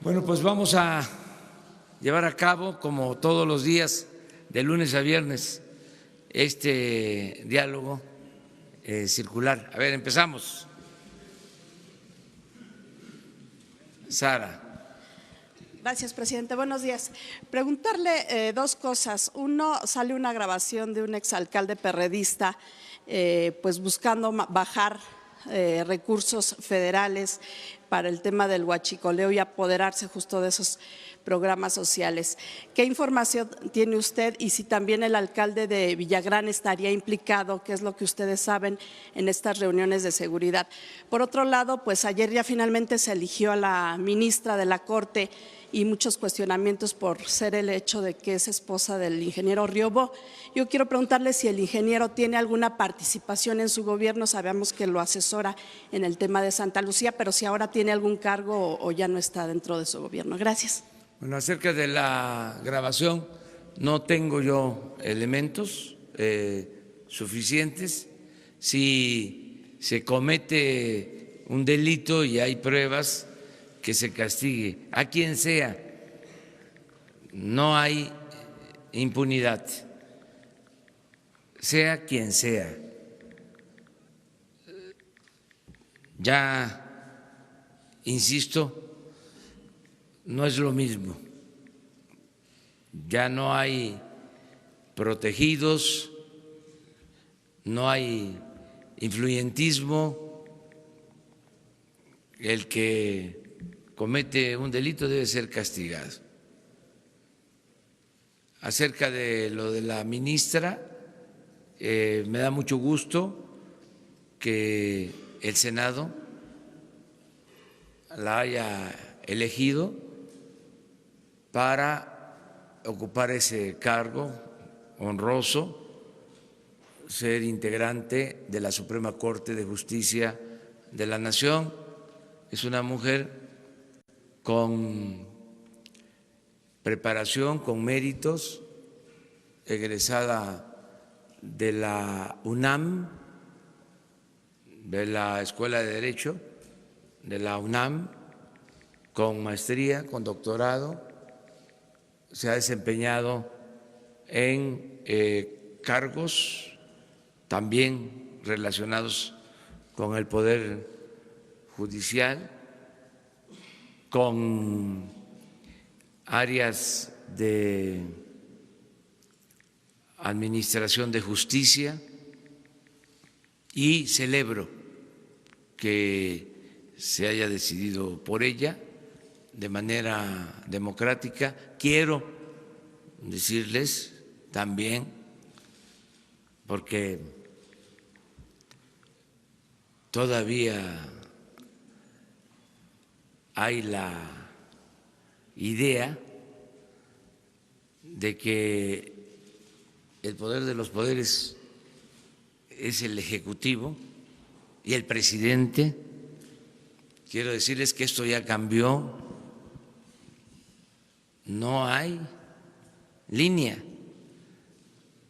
Bueno, pues vamos a llevar a cabo, como todos los días, de lunes a viernes, este diálogo circular. A ver, empezamos. Sara. Gracias, presidente. Buenos días. Preguntarle dos cosas. Uno, sale una grabación de un exalcalde perredista pues buscando bajar recursos federales para el tema del huachicoleo y apoderarse justo de esos programas sociales. ¿Qué información tiene usted y si también el alcalde de Villagrán estaría implicado, qué es lo que ustedes saben en estas reuniones de seguridad? Por otro lado, pues ayer ya finalmente se eligió a la ministra de la Corte y muchos cuestionamientos por ser el hecho de que es esposa del ingeniero Riobó. Yo quiero preguntarle si el ingeniero tiene alguna participación en su gobierno, sabemos que lo asesora en el tema de Santa Lucía, pero si ahora tiene algún cargo o ya no está dentro de su gobierno. Gracias. Bueno, acerca de la grabación, no tengo yo elementos suficientes. Si se comete un delito y hay pruebas, que se castigue a quien sea, no hay impunidad, sea quien sea. Ya, insisto, no es lo mismo, ya no hay protegidos, no hay influyentismo, el que comete un delito debe ser castigado. Acerca de lo de la ministra, me da mucho gusto que el Senado la haya elegido para ocupar ese cargo honroso, ser integrante de la Suprema Corte de Justicia de la Nación. Es una mujer con preparación, con méritos, egresada de la UNAM, de la Escuela de Derecho de la UNAM, con maestría, con doctorado, se ha desempeñado en cargos también relacionados con el Poder Judicial, con áreas de administración de justicia, y celebro que se haya decidido por ella de manera democrática. Quiero decirles también, porque todavía hay la idea de que el poder de los poderes es el Ejecutivo y el presidente. Quiero decirles que esto ya cambió, no hay línea.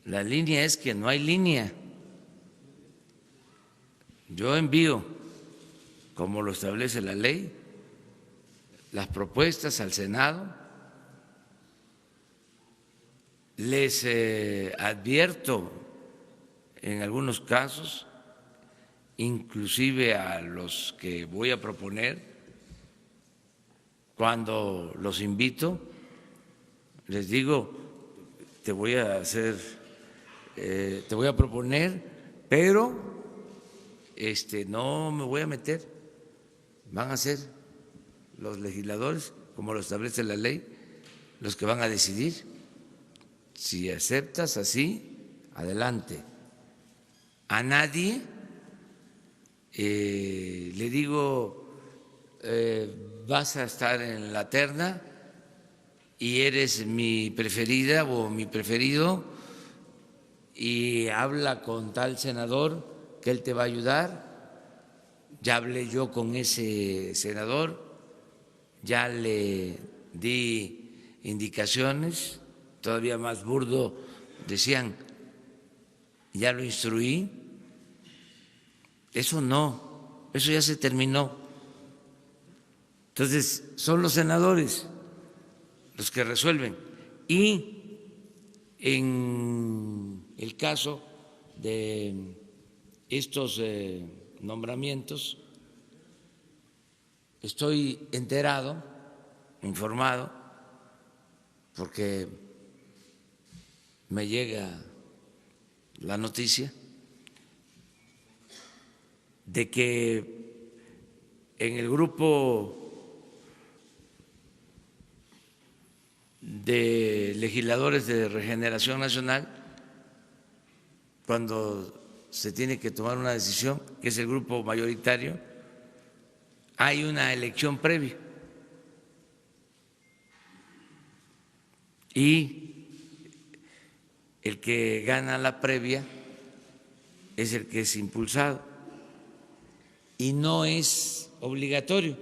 La línea es que no hay línea. Yo envío, como lo establece la ley, las propuestas al Senado, les advierto en algunos casos, inclusive a los que voy a proponer, cuando los invito, les digo, te voy a proponer, pero no me voy a meter, van a ser los legisladores, como lo establece la ley, los que van a decidir. Si aceptas así, adelante. A nadie le digo, vas a estar en la terna y eres mi preferida o mi preferido, y habla con tal senador que él te va a ayudar. Ya hablé yo con ese senador, ya le di indicaciones. Todavía más burdo, decían, ya lo instruí. Eso no, eso ya se terminó. Entonces, son los senadores los que resuelven. Y en el caso de estos nombramientos, estoy enterado, informado, porque me llega la noticia de que en el grupo de legisladores de Regeneración Nacional, cuando se tiene que tomar una decisión, que es el grupo mayoritario, hay una elección previa. Y el que gana la previa es el que es impulsado. Y no es obligatorio,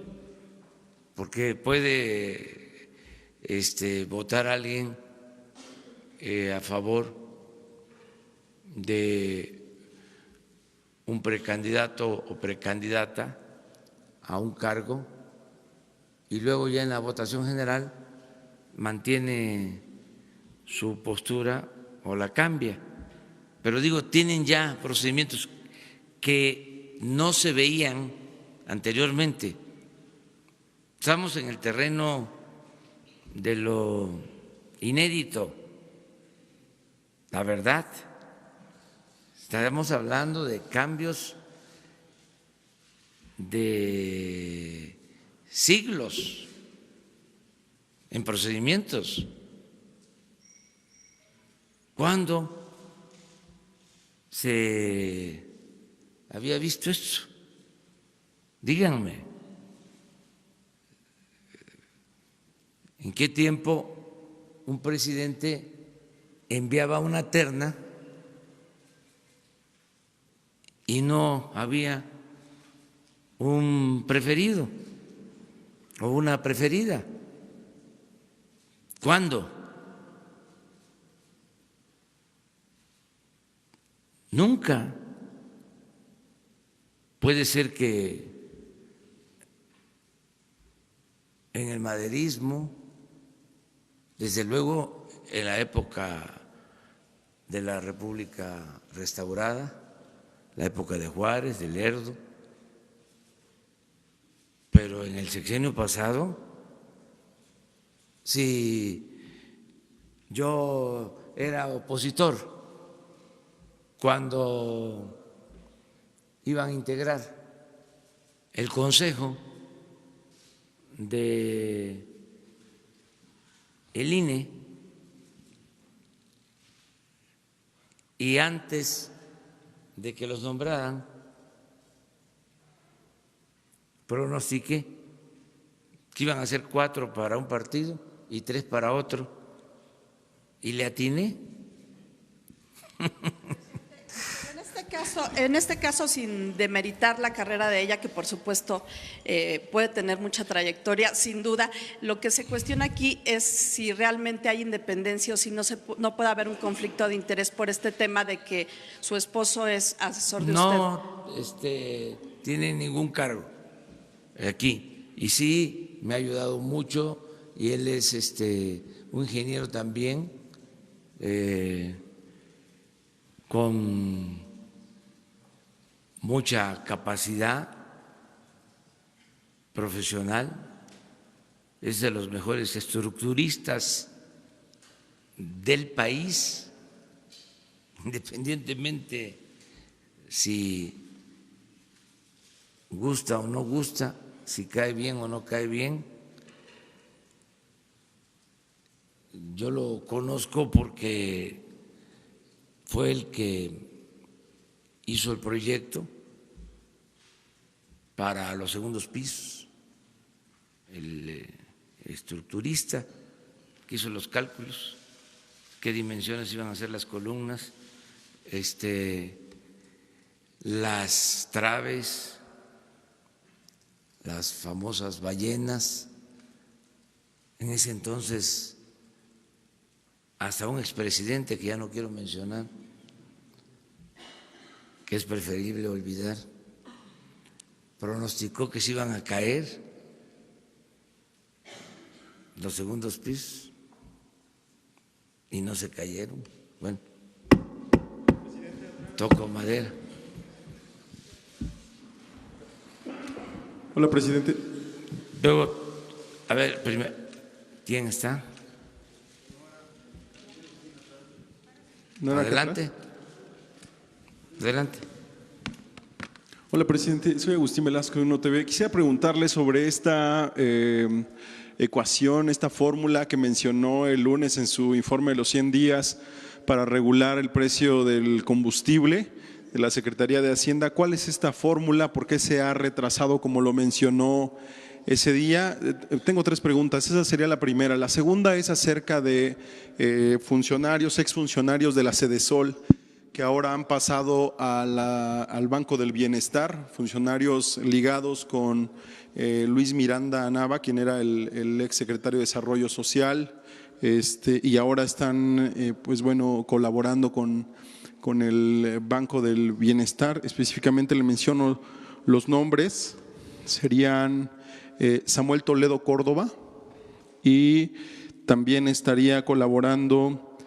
porque puede votar alguien a favor de un precandidato o precandidata a un cargo y luego ya en la votación general mantiene su postura o la cambia. Pero digo, tienen ya procedimientos que no se veían anteriormente. Estamos en el terreno de lo inédito, la verdad. Estamos hablando de cambios de siglos en procedimientos. ¿Cuándo se había visto esto? Díganme, ¿en qué tiempo un presidente enviaba una terna y no había un preferido o una preferida? ¿Cuándo? Nunca. Puede ser que en el maderismo, desde luego en la época de la República restaurada, la época de Juárez, de Lerdo, pero en el sexenio pasado, si yo era opositor cuando iban a integrar el Consejo de el INE y antes de que los nombraran, pronostiqué que iban a ser 4 para un partido y 3 para otro, y le atiné. En este caso, sin demeritar la carrera de ella, que por supuesto puede tener mucha trayectoria, sin duda, lo que se cuestiona aquí es si realmente hay independencia o si no puede haber un conflicto de interés por este tema de que su esposo es asesor de usted. No tiene ningún cargo aquí, y sí me ha ayudado mucho, y él es un ingeniero también, con mucha capacidad profesional, es de los mejores estructuristas del país, independientemente si gusta o no gusta, si cae bien o no cae bien. Yo lo conozco porque fue el que hizo el proyecto para los segundos pisos, el estructurista que hizo los cálculos, qué dimensiones iban a ser las columnas, las traves, las famosas ballenas. En ese entonces, hasta un expresidente que ya no quiero mencionar, que es preferible olvidar, pronosticó que se iban a caer los segundos pisos y no se cayeron. Bueno, toco madera. Hola, presidente. Luego, a ver, primero, ¿quién está? ¿No era acá Adelante. atrás? Adelante. Hola, presidente. Soy Agustín Velasco de Uno TV. Quisiera preguntarle sobre esta ecuación, esta fórmula que mencionó el lunes en su informe de los 100 días para regular el precio del combustible de la Secretaría de Hacienda. ¿Cuál es esta fórmula? ¿Por qué se ha retrasado como lo mencionó ese día? Tengo 3 preguntas. Esa sería la primera. La segunda es acerca de funcionarios, exfuncionarios de la Sedesol, que ahora han pasado al Banco del Bienestar, funcionarios ligados con Luis Miranda Nava, quien era el exsecretario de Desarrollo Social, y ahora están pues bueno, colaborando con el Banco del Bienestar. Específicamente le menciono los nombres, serían Samuel Toledo Córdoba, y también estaría colaborando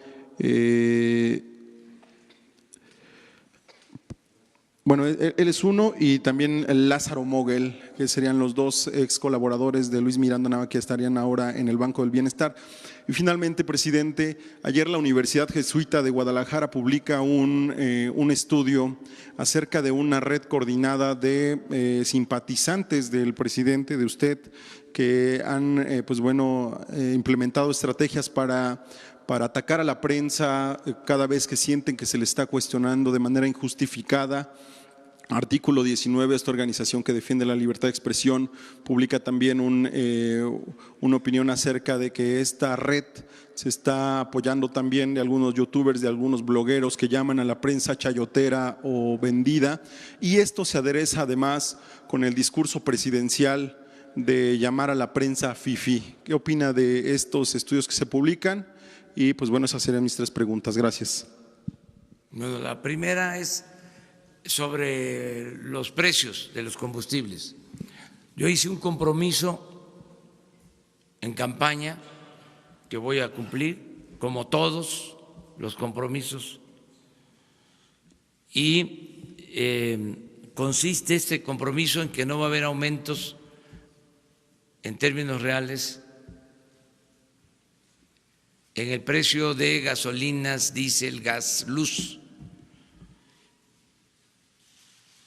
bueno, él es uno, y también Lázaro Moguel, que serían los 2 ex colaboradores de Luis Miranda Nava, que estarían ahora en el Banco del Bienestar. Y finalmente, presidente, ayer la Universidad Jesuita de Guadalajara publica un estudio acerca de una red coordinada de simpatizantes del presidente, de usted, que han pues bueno, implementado estrategias para atacar a la prensa cada vez que sienten que se le está cuestionando de manera injustificada. Artículo 19, esta organización que defiende la libertad de expresión, publica también una opinión acerca de que esta red se está apoyando también de algunos youtubers, de algunos blogueros que llaman a la prensa chayotera o vendida, y esto se adereza además con el discurso presidencial de llamar a la prensa fifí. ¿Qué opina de estos estudios que se publican? Y pues bueno, esas serían mis 3 preguntas. Gracias. Bueno, la primera es sobre los precios de los combustibles. Yo hice un compromiso en campaña que voy a cumplir, como todos los compromisos, y consiste este compromiso en que no va a haber aumentos en términos reales en el precio de gasolinas, diésel, gas, luz.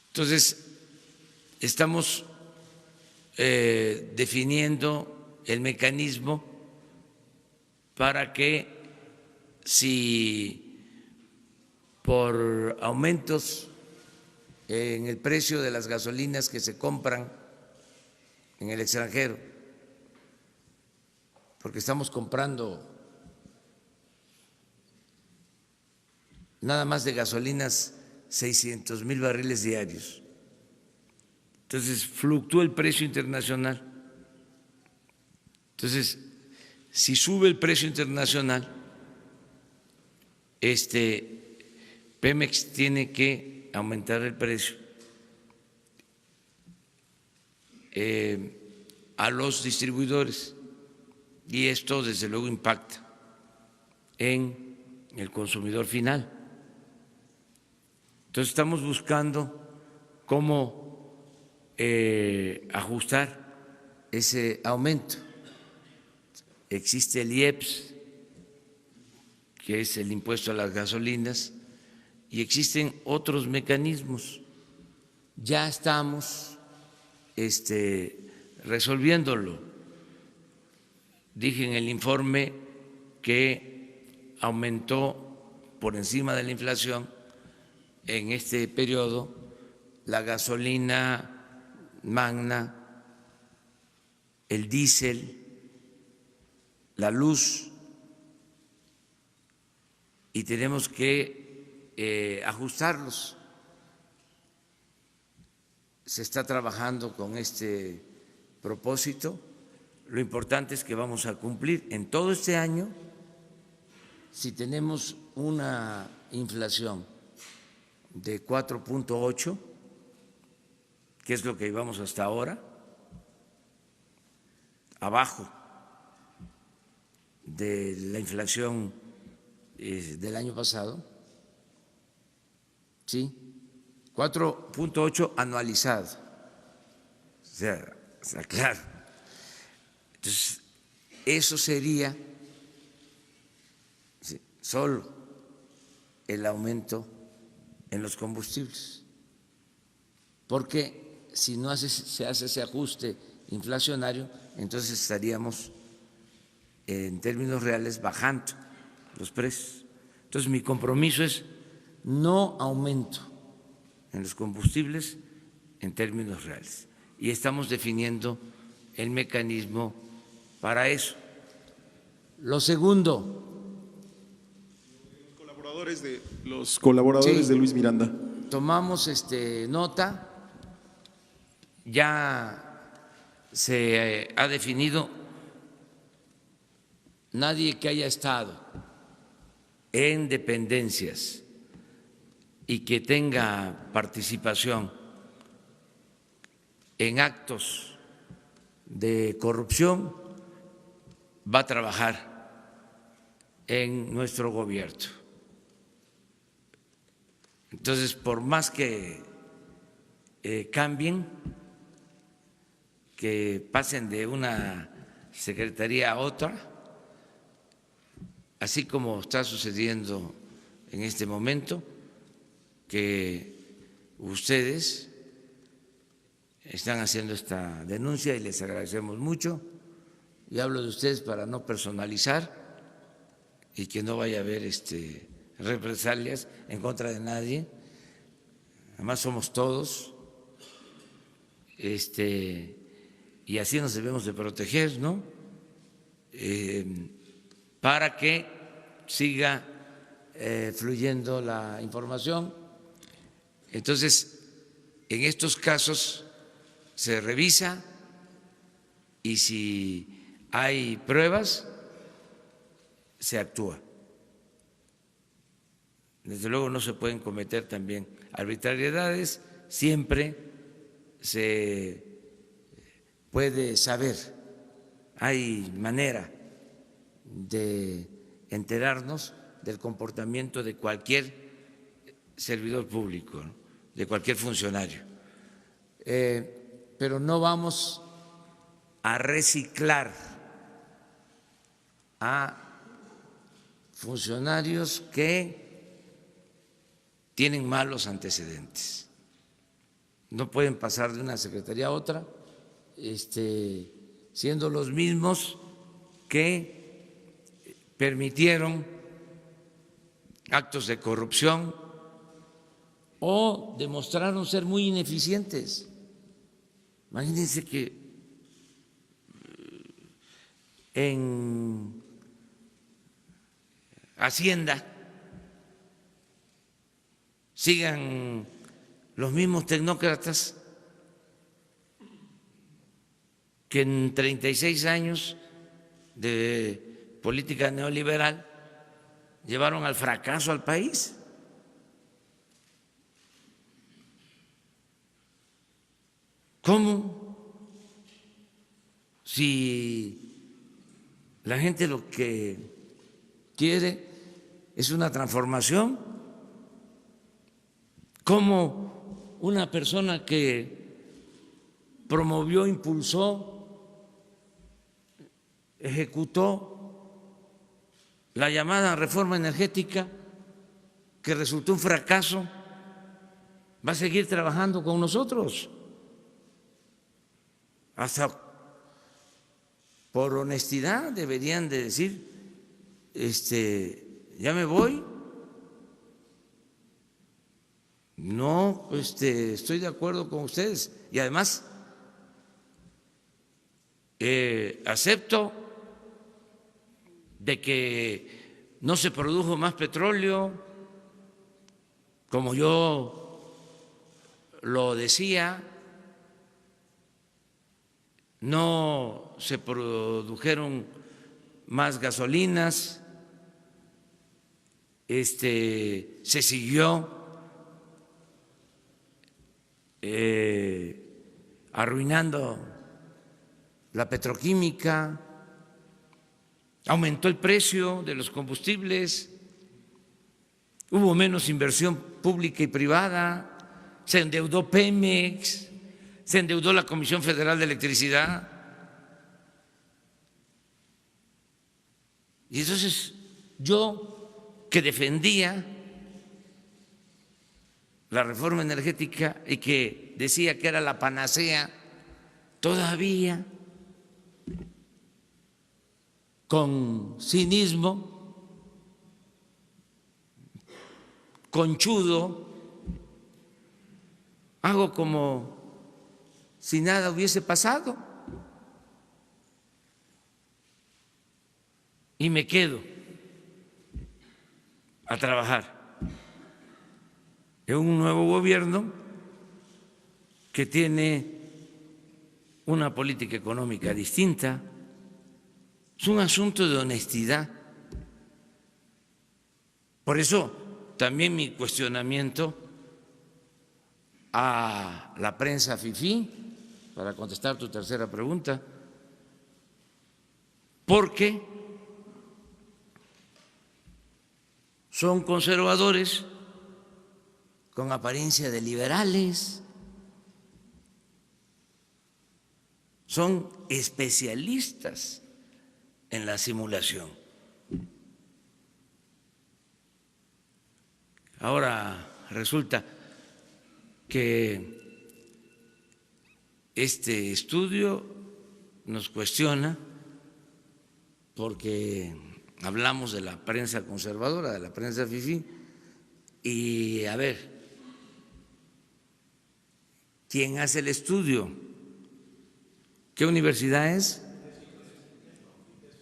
Entonces, estamos definiendo el mecanismo para que si por aumentos en el precio de las gasolinas que se compran en el extranjero, porque estamos comprando nada más de gasolinas 600,000 barriles diarios. Entonces fluctúa el precio internacional. Entonces, si sube el precio internacional, Pemex tiene que aumentar el precio a los distribuidores, y esto desde luego impacta en el consumidor final. Entonces estamos buscando cómo ajustar ese aumento. Existe el IEPS, que es el impuesto a las gasolinas, y existen otros mecanismos. Ya estamos resolviéndolo. Dije en el informe que aumentó por encima de la inflación en este periodo la gasolina magna, el diésel, la luz, y tenemos que ajustarlos. Se está trabajando con este propósito. Lo importante es que vamos a cumplir en todo este año. Si tenemos una inflación de 4.8, que es lo que llevamos hasta ahora, abajo de la inflación del año pasado, ¿sí? 4.8 anualizado, o sea, claro. Entonces, eso sería solo el aumento en los combustibles, porque si no se hace ese ajuste inflacionario, entonces estaríamos en términos reales bajando los precios. Entonces, mi compromiso es no aumento en los combustibles en términos reales, y estamos definiendo el mecanismo para eso. Lo segundo, los colaboradores sí, de Luis Miranda. tomamos nota, ya se ha definido, nadie que haya estado en dependencias y que tenga participación en actos de corrupción va a trabajar en nuestro gobierno. Entonces, por más que cambien, que pasen de una secretaría a otra, así como está sucediendo en este momento, que ustedes están haciendo esta denuncia y les agradecemos mucho, y hablo de ustedes para no personalizar y que no vaya a haber represalias en contra de nadie. Además somos todos, y así nos debemos de proteger, ¿no? Para que siga fluyendo la información. Entonces, en estos casos se revisa, y si hay pruebas, se actúa. Desde luego no se pueden cometer también arbitrariedades, siempre se puede saber, hay manera de enterarnos del comportamiento de cualquier servidor público, ¿no?, de cualquier funcionario. Pero no vamos a reciclar a funcionarios que tienen malos antecedentes. No pueden pasar de una secretaría a otra siendo los mismos que permitieron actos de corrupción o demostraron ser muy ineficientes. Imagínense que en Hacienda sigan los mismos tecnócratas que en 36 años de política neoliberal llevaron al fracaso al país. ¿Cómo? Si la gente lo que quiere es una transformación, ¿cómo una persona que promovió, impulsó, ejecutó la llamada reforma energética, que resultó un fracaso, va a seguir trabajando con nosotros? Hasta por honestidad deberían de decir, ya me voy, no estoy de acuerdo con ustedes, y además acepto de que no se produjo más petróleo como yo lo decía, no se produjeron más gasolinas, se siguió arruinando la petroquímica, aumentó el precio de los combustibles, hubo menos inversión pública y privada, se endeudó Pemex, se endeudó la Comisión Federal de Electricidad. Y entonces yo, que defendía la reforma energética y que decía que era la panacea, todavía con cinismo, conchudo, hago como si nada hubiese pasado y me quedo a trabajar en un nuevo gobierno que tiene una política económica distinta. Es un asunto de honestidad. Por eso también mi cuestionamiento a la prensa fifí, para contestar tu tercera pregunta, porque son conservadores con apariencia de liberales, son especialistas en la simulación. Ahora resulta que este estudio nos cuestiona porque hablamos de la prensa conservadora, de la prensa fifí, y a ver, ¿quién hace el estudio? ¿Qué universidad es?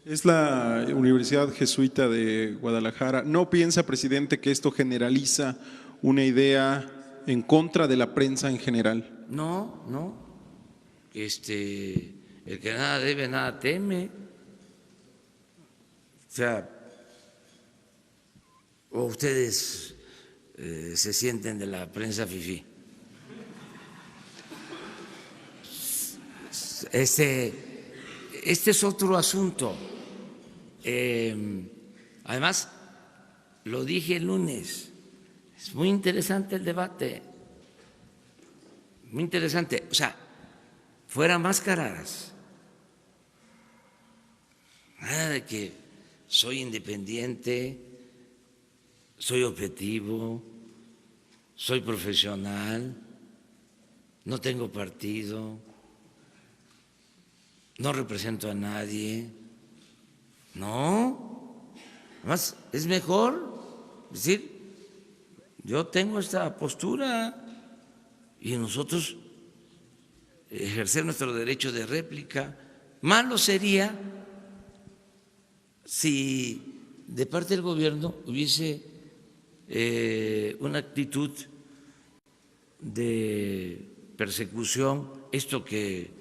Es la Universidad Jesuita de Guadalajara. ¿No piensa, presidente, que esto generaliza una idea en contra de la prensa en general? No, no. El que nada debe, nada teme. O sea, o ustedes se sienten de la prensa fifí. Este es otro asunto. Además, lo dije el lunes, es muy interesante el debate, muy interesante. O sea, fuera máscaras, nada de que soy independiente, soy objetivo, soy profesional, no tengo partido, no represento a nadie. No, además es mejor decir, yo tengo esta postura y nosotros ejercer nuestro derecho de réplica. Malo sería si de parte del gobierno hubiese una actitud de persecución, esto que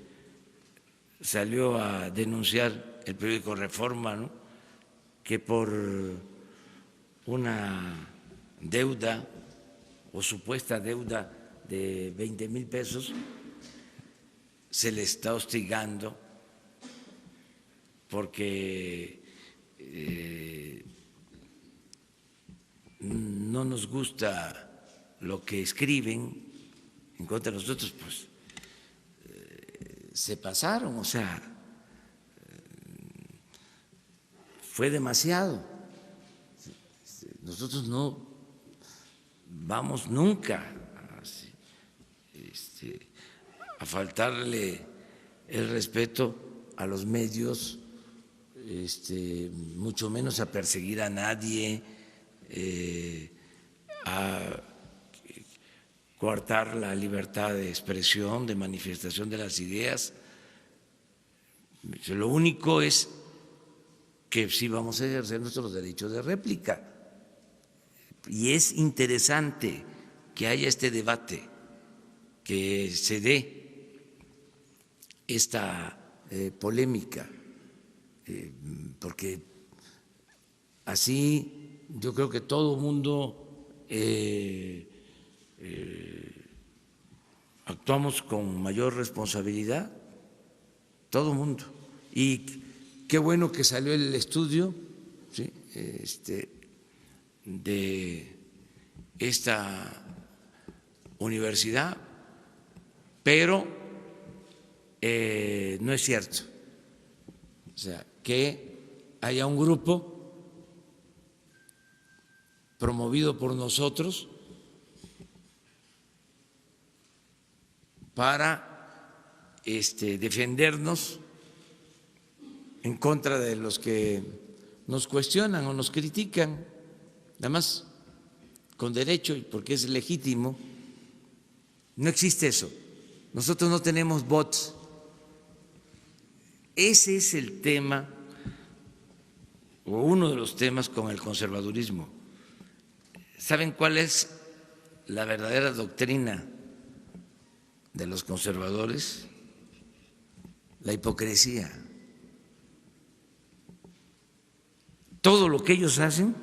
salió a denunciar el periódico Reforma, ¿no?, que por una deuda o supuesta deuda de 20,000 pesos se le está hostigando porque no nos gusta lo que escriben en contra de nosotros, pues se pasaron, o sea, fue demasiado. Nosotros no vamos nunca a faltarle el respeto a los medios, mucho menos a perseguir a nadie, a coartar la libertad de expresión, de manifestación de las ideas. Lo único es que sí vamos a ejercer nuestros derechos de réplica. Y es interesante que haya este debate, que se dé esta polémica, porque así yo creo que todo el mundo actuamos con mayor responsabilidad, todo el mundo. Y qué bueno que salió el estudio, ¿sí? De esta universidad, pero no es cierto. O sea, que haya un grupo promovido por nosotros para defendernos en contra de los que nos cuestionan o nos critican, además con derecho y porque es legítimo. No existe eso. Nosotros no tenemos bots. Ese es el tema o uno de los temas con el conservadurismo. ¿Saben cuál es la verdadera doctrina de los conservadores? La hipocresía. Todo lo que ellos hacen,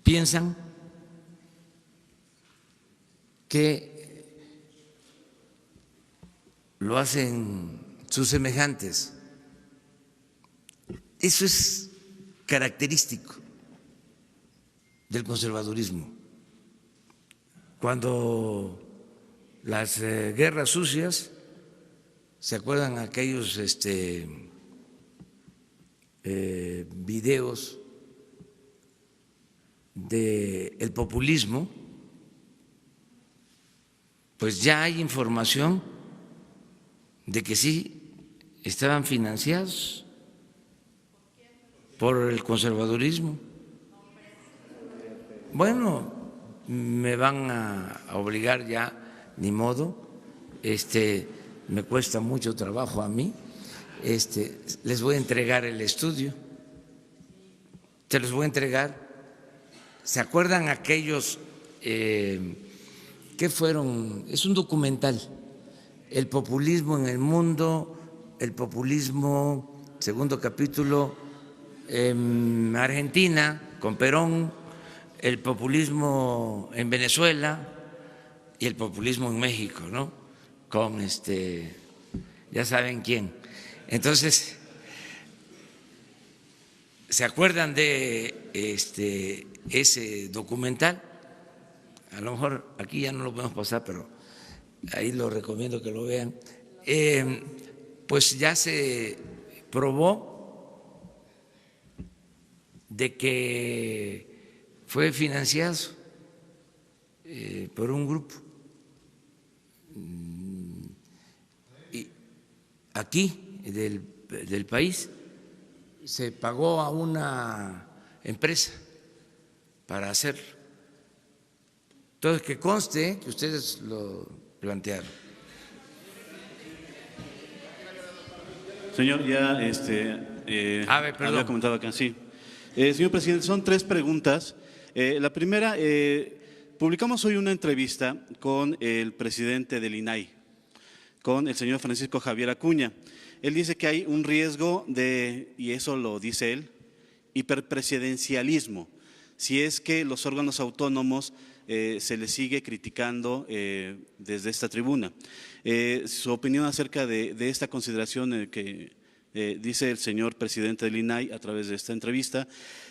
piensan que lo hacen sus semejantes. Eso es característico del conservadurismo. Cuando las guerras sucias, ¿se acuerdan aquellos videos del populismo? Pues ya hay información de que sí estaban financiados por el conservadurismo. Bueno, me van a obligar ya, ni modo, me cuesta mucho trabajo a mí, les voy a entregar el estudio, se los voy a entregar. ¿Se acuerdan aquellos que fueron? Es un documental, El populismo en el mundo, el populismo, segundo capítulo, Argentina con Perón, el populismo en Venezuela y el populismo en México, ¿no? Con ya saben quién. Entonces, ¿se acuerdan de ese documental? A lo mejor aquí ya no lo podemos pasar, pero ahí lo recomiendo que lo vean. Pues ya se probó de que fue financiado por un grupo y aquí del país. Se pagó a una empresa para hacerlo. Entonces, que conste que ustedes lo plantearon. Señor, ya perdón. había comentado acá, sí. Señor presidente, son 3 preguntas. La primera, publicamos hoy una entrevista con el presidente del INAI, con el señor Francisco Javier Acuña. Él dice que hay un riesgo de, y eso lo dice él, hiperpresidencialismo, si es que los órganos autónomos se les sigue criticando desde esta tribuna. Su opinión acerca de esta consideración que dice el señor presidente del INAI a través de esta entrevista.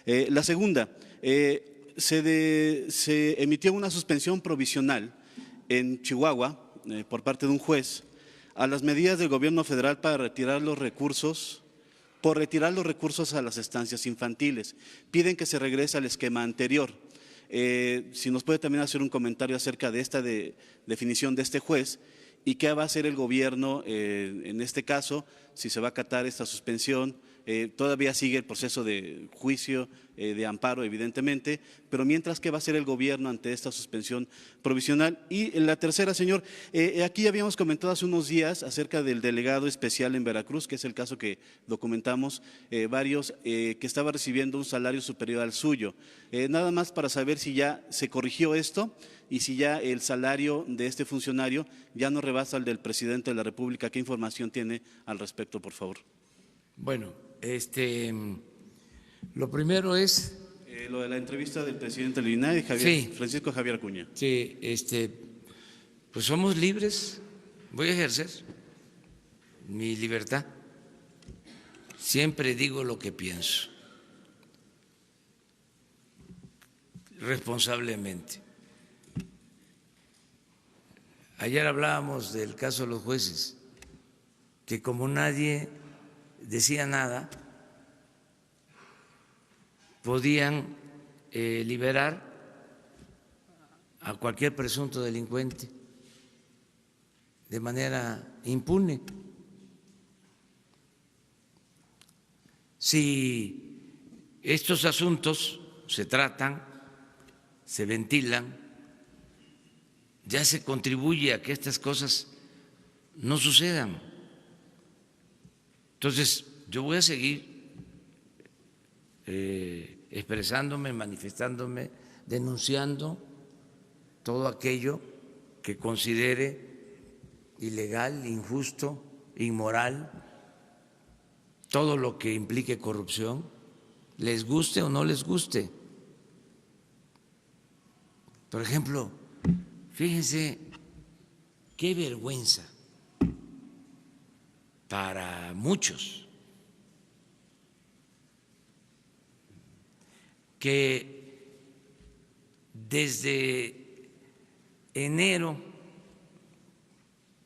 La segunda, se emitió una suspensión provisional en Chihuahua por parte de un juez a las medidas del gobierno federal para retirar los recursos, a las estancias infantiles. Piden que se regrese al esquema anterior. Si nos puede también hacer un comentario acerca de esta definición de este juez y qué va a hacer el gobierno en este caso, si se va a acatar esta suspensión. Todavía sigue el proceso de juicio, de amparo, evidentemente, pero mientras, ¿qué va a hacer el gobierno ante esta suspensión provisional? Y la tercera, señor, aquí habíamos comentado hace unos días acerca del delegado especial en Veracruz, que es el caso que documentamos varios, que estaba recibiendo un salario superior al suyo. Nada más para saber si ya se corrigió esto y si ya el salario de este funcionario ya no rebasa el del presidente de la República. ¿Qué información tiene al respecto, por favor? Bueno, lo primero es… lo de la entrevista del presidente del INAI, Sí. Francisco Javier Acuña. Sí, pues somos libres, voy a ejercer mi libertad siempre digo lo que pienso, responsablemente. Ayer hablábamos del caso de los jueces, que como nadie decía nada, podían liberar a cualquier presunto delincuente de manera impune. Si estos asuntos se tratan, se ventilan, ya se contribuye a que estas cosas no sucedan. Entonces, yo voy a seguir expresándome, manifestándome, denunciando todo aquello que considere ilegal, injusto, inmoral, todo lo que implique corrupción, les guste o no les guste. Por ejemplo, fíjense qué vergüenza para muchos que desde enero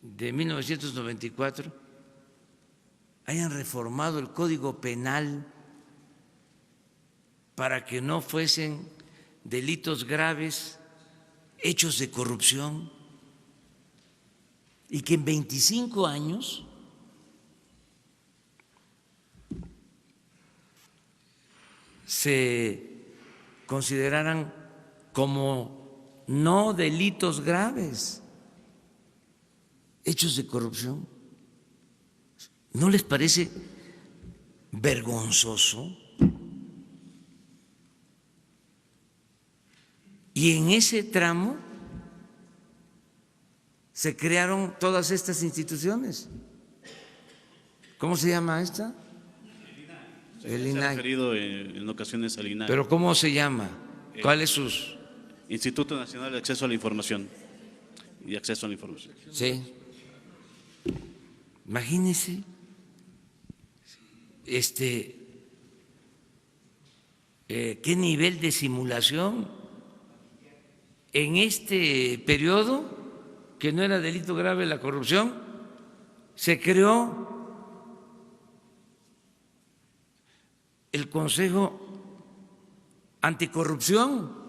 de 1994 hayan reformado el Código Penal para que no fuesen delitos graves hechos de corrupción y que en 25 años se consideraran como no delitos graves hechos de corrupción. ¿No les parece vergonzoso? Y en ese tramo se crearon todas estas instituciones. ¿Cómo se llama esta? El Se ha INAI. referido en ocasiones al INAI. ¿Pero cómo se llama? ¿Cuál es sus...? Instituto Nacional de Acceso a la Información y Acceso a la Información. Sí. Imagínense, qué nivel de simulación en este periodo, que no era delito grave la corrupción, se creó el Consejo Anticorrupción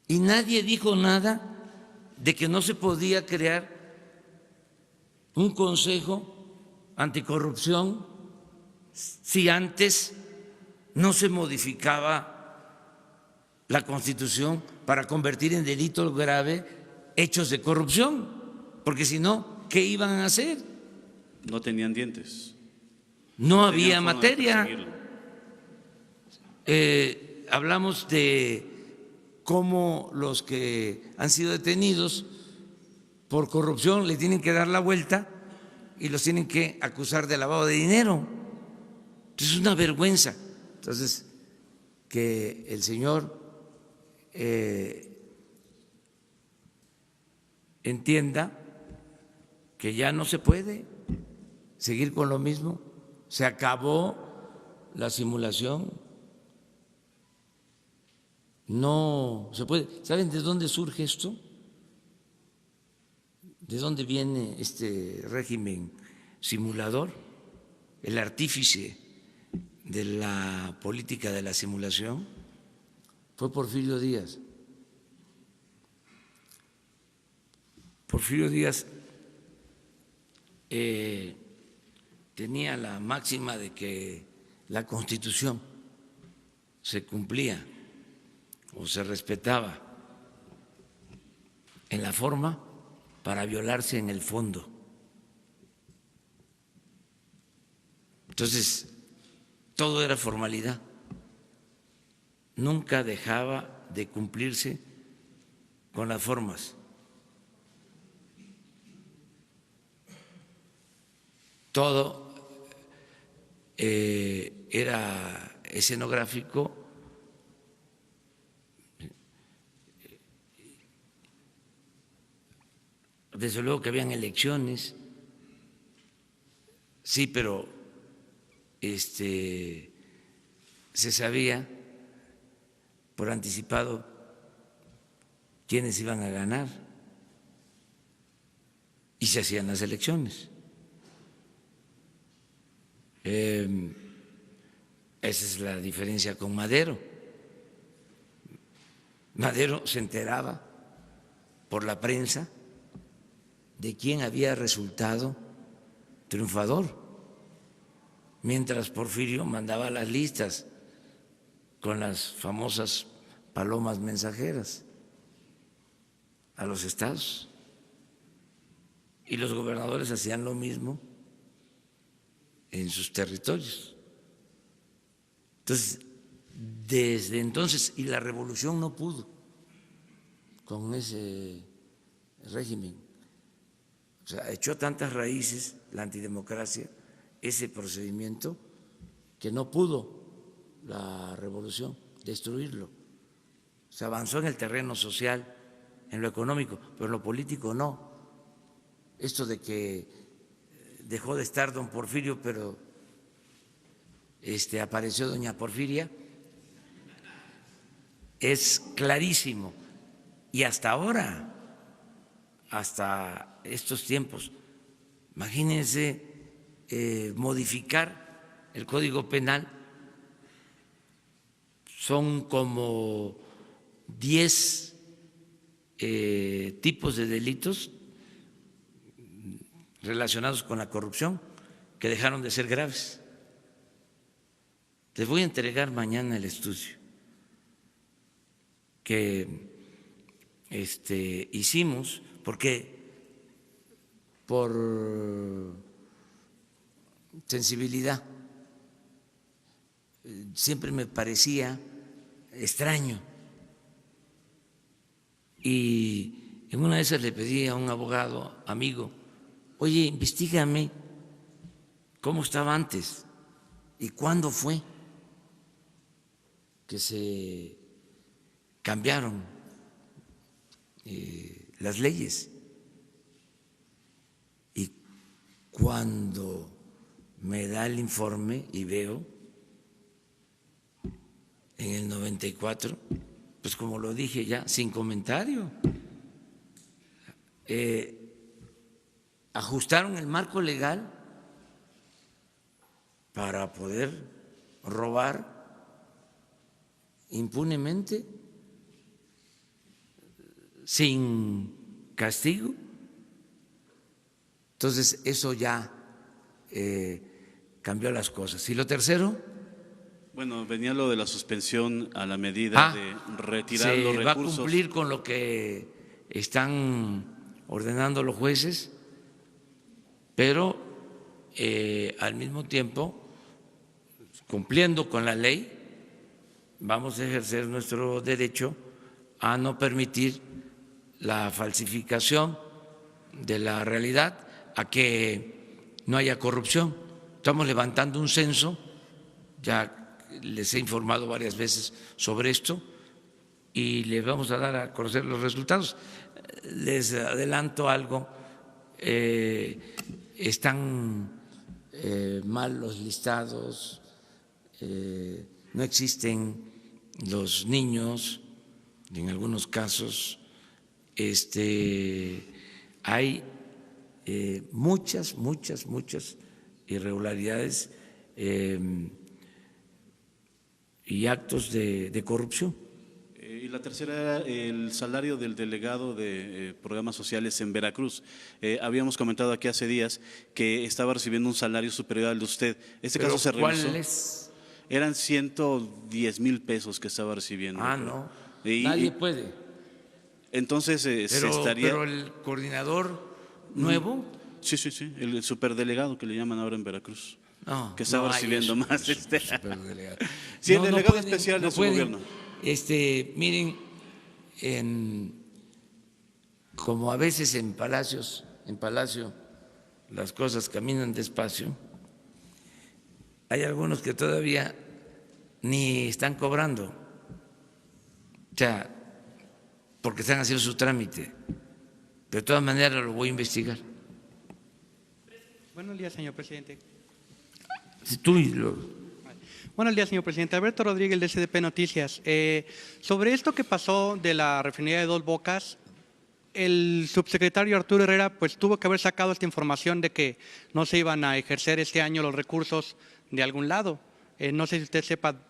y nadie dijo nada de que no se podía crear un Consejo Anticorrupción si antes no se modificaba la Constitución para convertir en delito grave hechos de corrupción, porque si no, ¿qué iban a hacer? No tenían dientes. No Tenían había forma de materia. perseguirlo. Hablamos de cómo los que han sido detenidos por corrupción le tienen que dar la vuelta y los tienen que acusar de lavado de dinero. Es una vergüenza. Entonces, que el señor entienda que ya no se puede seguir con lo mismo, se acabó la simulación, no se puede. ¿Saben de dónde surge esto? ¿De dónde viene este régimen simulador? El artífice de la política de la simulación fue Porfirio Díaz. Porfirio Díaz tenía la máxima de que la Constitución se cumplía o se respetaba en la forma para violarse en el fondo. Entonces, todo era formalidad. Nunca dejaba de cumplirse con las formas. Todo era escenográfico, desde luego que habían elecciones, sí, pero se sabía por anticipado quiénes iban a ganar y se hacían las elecciones. Esa es la diferencia con Madero. Madero se enteraba por la prensa de quién había resultado triunfador, mientras Porfirio mandaba las listas con las famosas palomas mensajeras a los estados, y los gobernadores hacían lo mismo en sus territorios. Entonces, desde entonces, y la revolución no pudo con ese régimen, o sea, echó tantas raíces la antidemocracia, ese procedimiento, que no pudo la revolución destruirlo. Se avanzó en el terreno social, en lo económico, pero en lo político no. Esto de que dejó de estar don Porfirio, pero apareció doña Porfiria, es clarísimo. Y hasta ahora, hasta estos tiempos, imagínense modificar el Código Penal, son como 10 tipos de delitos relacionados con la corrupción que dejaron de ser graves. Les voy a entregar mañana el estudio que hicimos, porque por sensibilidad siempre me parecía extraño, y en una de esas le pedí a un abogado amigo: oye, investígame cómo estaba antes y cuándo fue que se cambiaron las leyes. Y cuando me da el informe y veo en el 94, pues como lo dije ya, sin comentario, ajustaron el marco legal para poder robar impunemente, sin castigo. Entonces eso ya cambió las cosas. ¿Y lo tercero? Bueno, venía lo de la suspensión a la medida de retirar los recursos. Se va a cumplir con lo que están ordenando los jueces, pero al mismo tiempo, cumpliendo con la ley, vamos a ejercer nuestro derecho a no permitir la falsificación de la realidad, a que no haya corrupción. Estamos levantando un censo, ya les he informado varias veces sobre esto, y les vamos a dar a conocer los resultados. Les adelanto algo: están mal los listados, no existen los niños, en algunos casos hay muchas irregularidades y actos de corrupción. Y la tercera era el salario del delegado de programas sociales en Veracruz. Habíamos comentado aquí hace días que estaba recibiendo un salario superior al de usted. ¿Este caso se revisó? ¿Cuál es? Eran 110,000 pesos que estaba recibiendo. No, nadie puede. Entonces se estaría… Pero el coordinador nuevo… Sí, el superdelegado que le llaman ahora en Veracruz. No, que estaba recibiendo más. Superdelegado. Sí, el delegado especial de su gobierno. Miren, como a veces en Palacio las cosas caminan despacio, hay algunos que todavía ni están cobrando, o sea, porque están haciendo su trámite. De todas maneras lo voy a investigar. Buenos días, señor presidente. Si tú y lo, Buenos días, señor presidente. Alberto Rodríguez, de SDP Noticias. Sobre esto que pasó de la refinería de Dos Bocas, el subsecretario Arturo Herrera pues tuvo que haber sacado esta información de que no se iban a ejercer este año los recursos de algún lado. No sé si usted sepa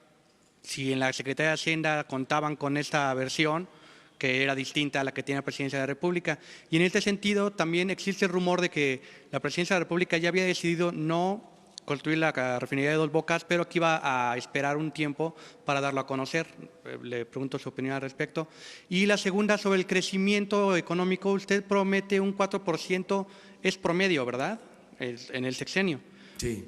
si en la Secretaría de Hacienda contaban con esta versión, que era distinta a la que tiene la Presidencia de la República. Y en este sentido también existe el rumor de que la Presidencia de la República ya había decidido no construir la refinería de Dos Bocas, pero que iba a esperar un tiempo para darlo a conocer. Le pregunto su opinión al respecto. Y la segunda, sobre el crecimiento económico, usted promete un 4%, es promedio, ¿verdad?, en el sexenio. sí.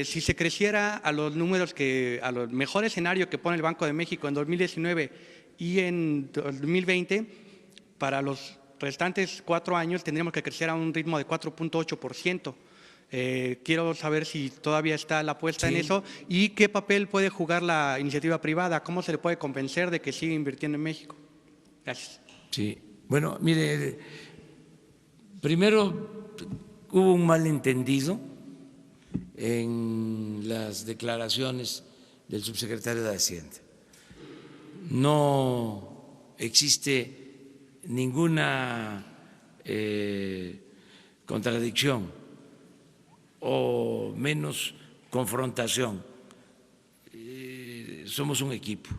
Si se creciera a los números a los mejor escenario que pone el Banco de México en 2019 y en 2020, para los restantes 4 años tendríamos que crecer a un ritmo de 4.8%. Quiero saber si todavía está la apuesta en eso y qué papel puede jugar la iniciativa privada, cómo se le puede convencer de que siga invirtiendo en México. Gracias. Sí, bueno, mire, primero hubo un malentendido en las declaraciones del subsecretario de Hacienda. No existe ninguna contradicción o menos confrontación. Somos un equipo.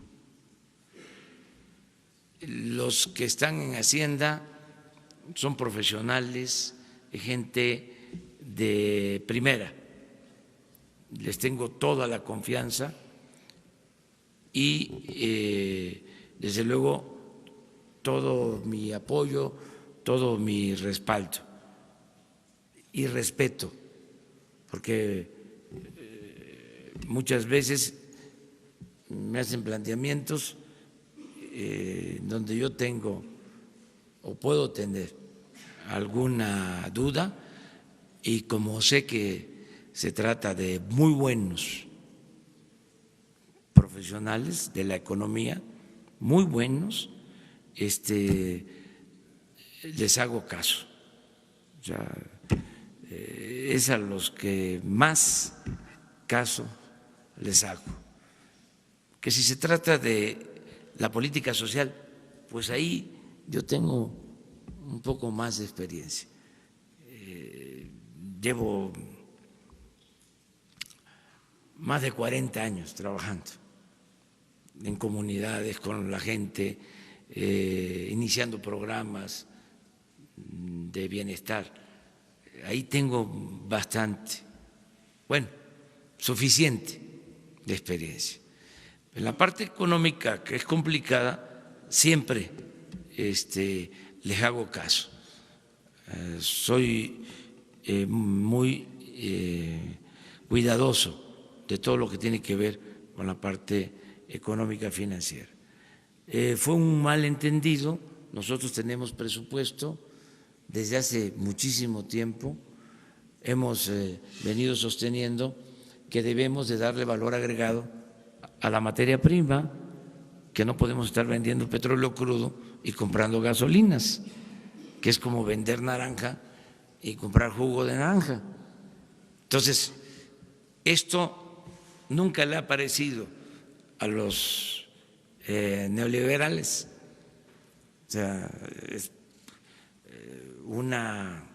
Los que están en Hacienda son profesionales, gente de primera. Les tengo toda la confianza y desde luego todo mi apoyo, todo mi respaldo y respeto, porque muchas veces me hacen planteamientos donde yo tengo o puedo tener alguna duda, y como sé que se trata de muy buenos profesionales de la economía, muy buenos, les hago caso. O sea, es a los que más caso les hago. Que si se trata de la política social, pues ahí yo tengo un poco más de experiencia. Llevo más de 40 años trabajando en comunidades con la gente, iniciando programas de bienestar. Ahí tengo bastante, bueno, suficiente de experiencia. En la parte económica, que es complicada, siempre les hago caso. Soy muy cuidadoso de todo lo que tiene que ver con la parte económica financiera. Fue un malentendido. Nosotros tenemos presupuesto desde hace muchísimo tiempo. Hemos venido sosteniendo que debemos de darle valor agregado a la materia prima, que no podemos estar vendiendo petróleo crudo y comprando gasolinas, que es como vender naranja y comprar jugo de naranja. Entonces, esto nunca le ha parecido a los neoliberales. O sea, es una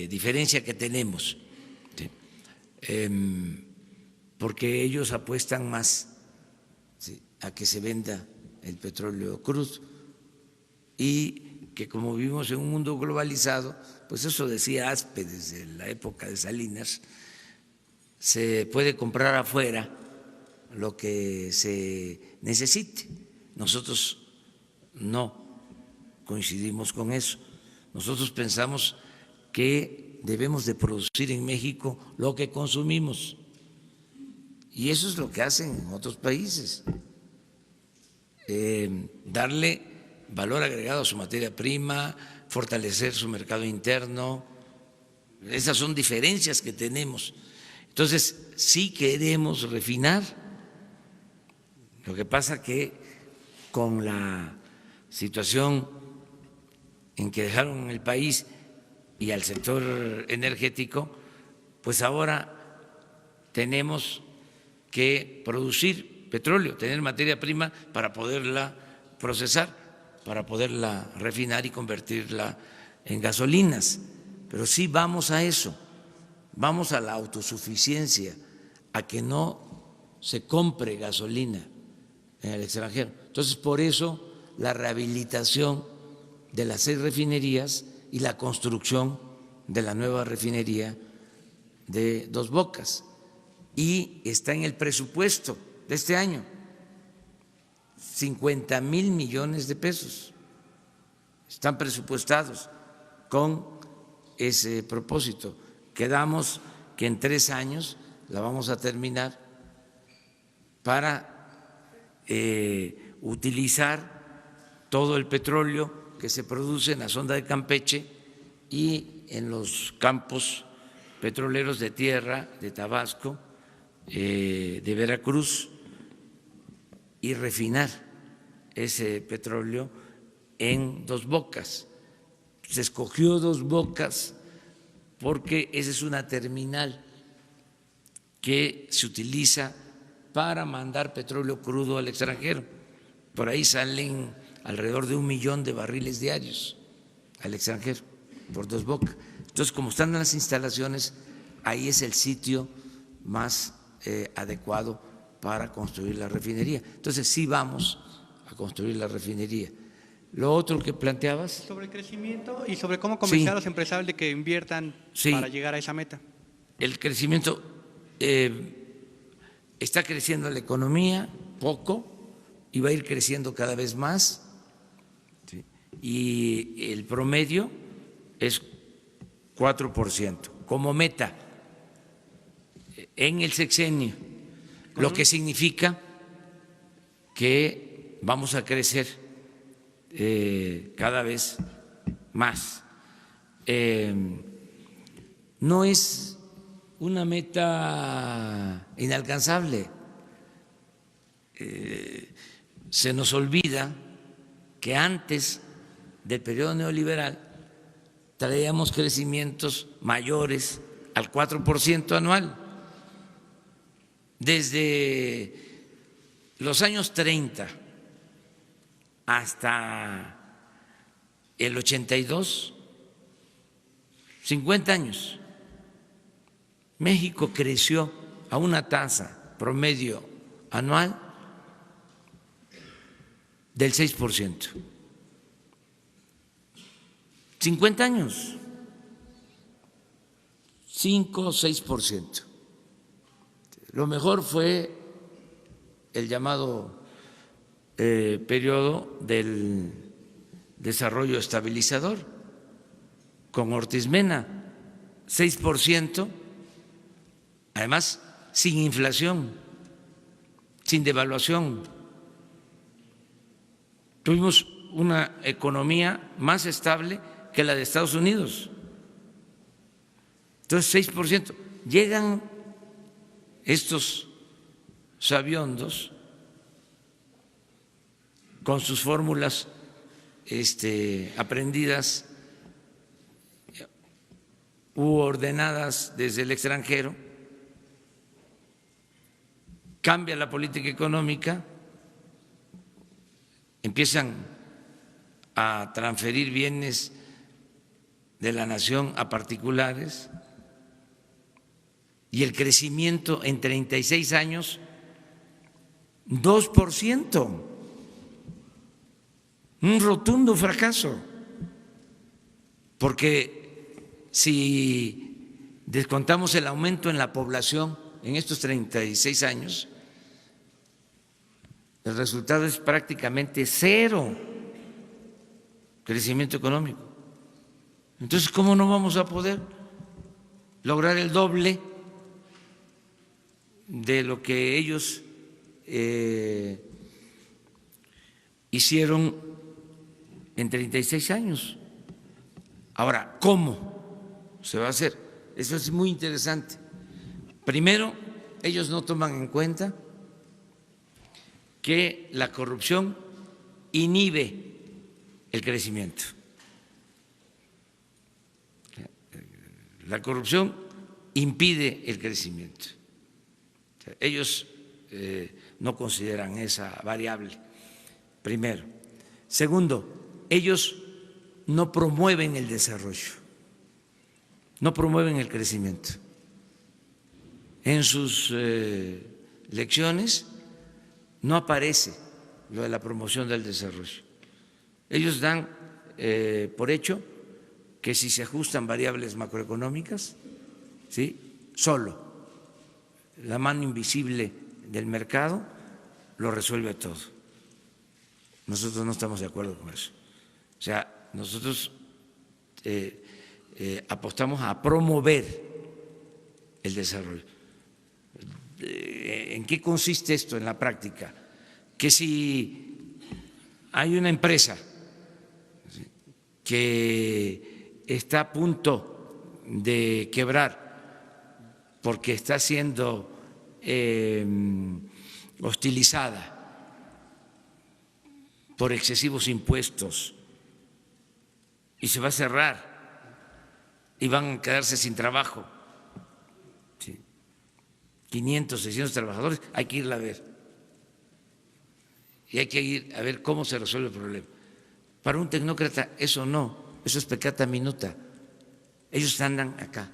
diferencia que tenemos, ¿sí? Porque ellos apuestan más, ¿sí?, a que se venda el petróleo crudo, y que como vivimos en un mundo globalizado, pues eso decía Aspe desde la época de Salinas, se puede comprar afuera lo que se necesite. Nosotros no coincidimos con eso. Nosotros pensamos que debemos de producir en México lo que consumimos, y eso es lo que hacen en otros países, darle valor agregado a su materia prima, fortalecer su mercado interno. Esas son diferencias que tenemos. Entonces, sí queremos refinar. Lo que pasa que con la situación en que dejaron el país y al sector energético, pues ahora tenemos que producir petróleo, tener materia prima para poderla procesar, para poderla refinar y convertirla en gasolinas. Pero sí vamos a eso, vamos a la autosuficiencia, a que no se compre gasolina en el extranjero. Entonces, por eso la rehabilitación de las 6 refinerías y la construcción de la nueva refinería de Dos Bocas. Y está en el presupuesto de este año, 50,000 millones de pesos. Están presupuestados con ese propósito. Quedamos que en 3 años la vamos a terminar para utilizar todo el petróleo que se produce en la sonda de Campeche y en los campos petroleros de tierra de Tabasco, de Veracruz, y refinar ese petróleo en Dos Bocas. Se escogió Dos Bocas porque esa es una terminal que se utiliza para mandar petróleo crudo al extranjero. Por ahí salen alrededor de 1 millón de barriles diarios al extranjero por Dos Bocas. Entonces, como están las instalaciones, ahí es el sitio más adecuado para construir la refinería. Entonces, sí vamos a construir la refinería. Lo otro que planteabas. Sobre el crecimiento y sobre cómo convencer a los empresarios de que inviertan para llegar a esa meta. El crecimiento, está creciendo la economía poco y va a ir creciendo cada vez más. ¿Sí? Y el promedio es 4% como meta en el sexenio, lo que significa que vamos a crecer cada vez más. No es una meta inalcanzable. Se nos olvida que antes del periodo neoliberal traíamos crecimientos mayores al 4% anual. Desde los años 30 hasta el 82, 50 años, México creció a una tasa promedio anual del 6%. 50 años, 5 o 6%. Lo mejor fue el llamado periodo del desarrollo estabilizador con Ortiz Mena, 6%, además sin inflación, sin devaluación. Tuvimos una economía más estable que la de Estados Unidos. Entonces, 6%. Llegan estos sabiondos con sus fórmulas aprendidas u ordenadas desde el extranjero, cambia la política económica, empiezan a transferir bienes de la nación a particulares y el crecimiento en 36 años, 2%, un rotundo fracaso, porque si descontamos el aumento en la población en estos 36 años, el resultado es prácticamente 0 crecimiento económico. Entonces, ¿cómo no vamos a poder lograr el doble de lo que ellos hicieron en 36 años? Ahora, ¿cómo se va a hacer? Eso es muy interesante. Primero, ellos no toman en cuenta que la corrupción inhibe el crecimiento. La corrupción impide el crecimiento. O sea, ellos no consideran esa variable, primero. Segundo, ellos no promueven el desarrollo, no promueven el crecimiento. En sus lecciones no aparece lo de la promoción del desarrollo. Ellos dan por hecho que si se ajustan variables macroeconómicas, ¿sí?, solo la mano invisible del mercado lo resuelve todo. Nosotros no estamos de acuerdo con eso. O sea, nosotros apostamos a promover el desarrollo. ¿En qué consiste esto en la práctica? Que si hay una empresa que está a punto de quebrar porque está siendo hostilizada por excesivos impuestos y se va a cerrar y van a quedarse sin trabajo, ¿sí?, 500, 600 trabajadores, hay que irla a ver y hay que ir a ver cómo se resuelve el problema. Para un tecnócrata eso no, eso es peccata minuta. Ellos andan acá,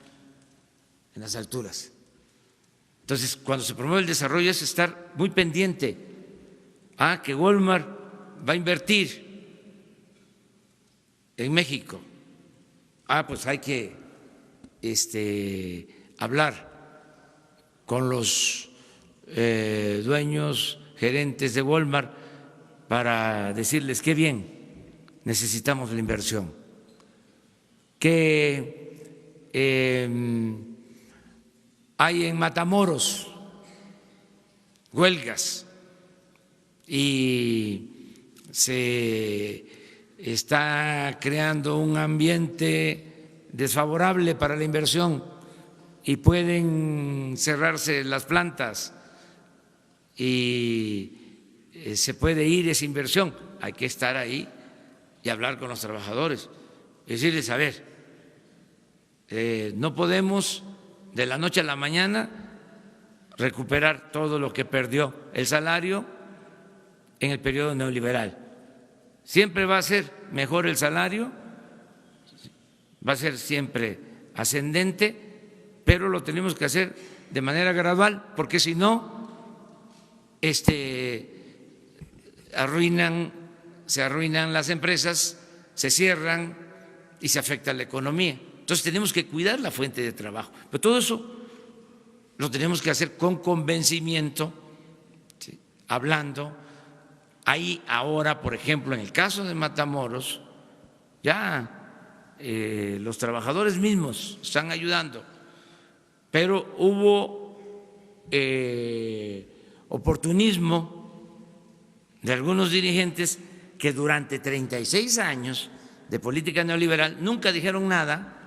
en las alturas. Entonces, cuando se promueve el desarrollo es estar muy pendiente a que Walmart va a invertir en México. Pues hay que hablar con los dueños, gerentes de Walmart para decirles qué bien, necesitamos la inversión. Que hay en Matamoros huelgas y se está creando un ambiente desfavorable para la inversión y pueden cerrarse las plantas y se puede ir esa inversión. Hay que estar ahí y hablar con los trabajadores, decirles, a ver, no podemos de la noche a la mañana recuperar todo lo que perdió el salario en el periodo neoliberal. Siempre va a ser mejor el salario, va a ser siempre ascendente, pero lo tenemos que hacer de manera gradual, porque si no, se arruinan las empresas, se cierran y se afecta la economía. Entonces tenemos que cuidar la fuente de trabajo, pero todo eso lo tenemos que hacer con convencimiento, ¿sí?, hablando. Ahí ahora, por ejemplo, en el caso de Matamoros, ya los trabajadores mismos están ayudando, pero hubo oportunismo de algunos dirigentes que durante 36 años de política neoliberal nunca dijeron nada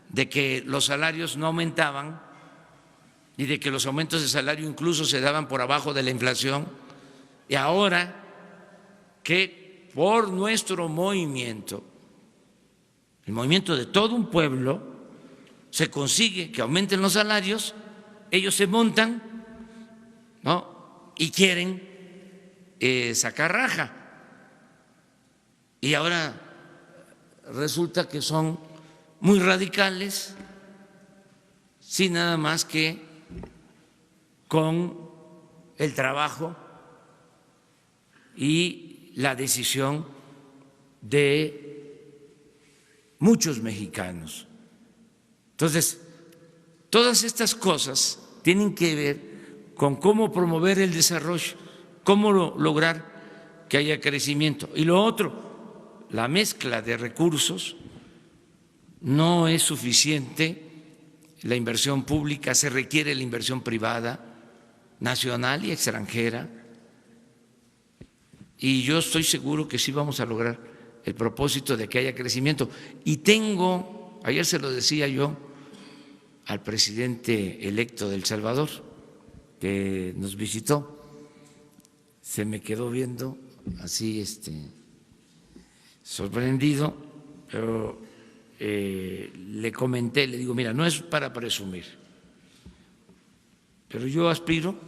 de que los salarios no aumentaban y de que los aumentos de salario incluso se daban por abajo de la inflación. Y ahora que por nuestro movimiento, el movimiento de todo un pueblo, se consigue que aumenten los salarios, ellos se montan, ¿no?, y quieren sacar raja. Y ahora resulta que son muy radicales, sin nada más que con el trabajo y la decisión de muchos mexicanos. Entonces, todas estas cosas tienen que ver con cómo promover el desarrollo, cómo lograr que haya crecimiento. Y lo otro, la mezcla de recursos. No es suficiente la inversión pública, se requiere la inversión privada, nacional y extranjera. Y yo estoy seguro que sí vamos a lograr el propósito de que haya crecimiento. Y ayer se lo decía yo al presidente electo de El Salvador, que nos visitó, se me quedó viendo así sorprendido, pero le comenté, le digo, mira, no es para presumir, Pero yo aspiro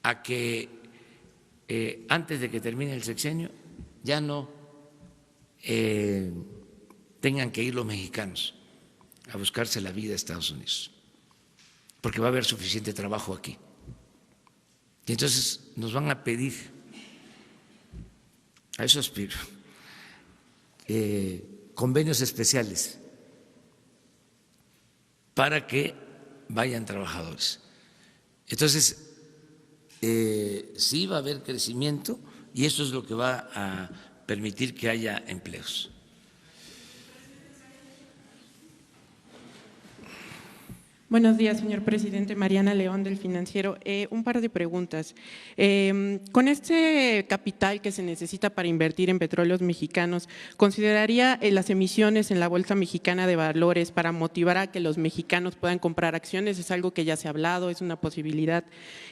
a que antes de que termine el sexenio ya no tengan que ir los mexicanos a buscarse la vida a Estados Unidos, porque va a haber suficiente trabajo aquí. Y entonces nos van a pedir, a eso aspiro, convenios especiales para que vayan trabajadores. Entonces, sí va a haber crecimiento y eso es lo que va a permitir que haya empleos. Buenos días, señor presidente. Mariana León, del Financiero. Un par de preguntas. Con este capital que se necesita para invertir en petróleos mexicanos, ¿consideraría las emisiones en la Bolsa Mexicana de Valores para motivar a que los mexicanos puedan comprar acciones? Es algo que ya se ha hablado, es una posibilidad.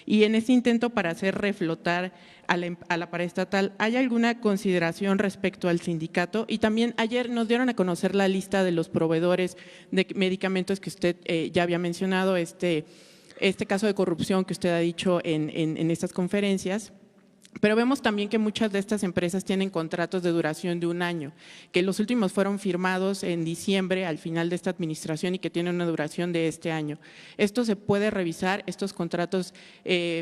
Y en este intento para hacer reflotar a la paraestatal, ¿hay alguna consideración respecto al sindicato? Y también ayer nos dieron a conocer la lista de los proveedores de medicamentos que usted ya había mencionado, este caso de corrupción que usted ha dicho en estas conferencias. Pero vemos también que muchas de estas empresas tienen contratos de duración de 1 año, que los últimos fueron firmados en diciembre al final de esta administración y que tienen una duración de este año. ¿Esto se puede revisar, estos contratos?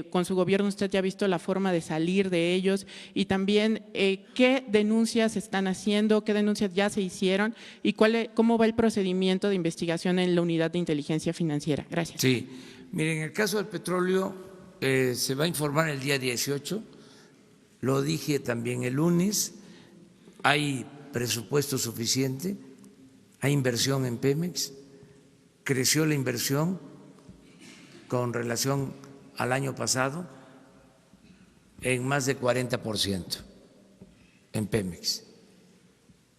Con su gobierno usted ya ha visto la forma de salir de ellos y también qué denuncias están haciendo, qué denuncias ya se hicieron y cómo va el procedimiento de investigación en la unidad de inteligencia financiera. Gracias. Sí, miren, en el caso del petróleo se va a informar el día 18. Lo dije también el lunes, hay presupuesto suficiente, hay inversión en Pemex, creció la inversión con relación al año pasado en más de 40% en Pemex.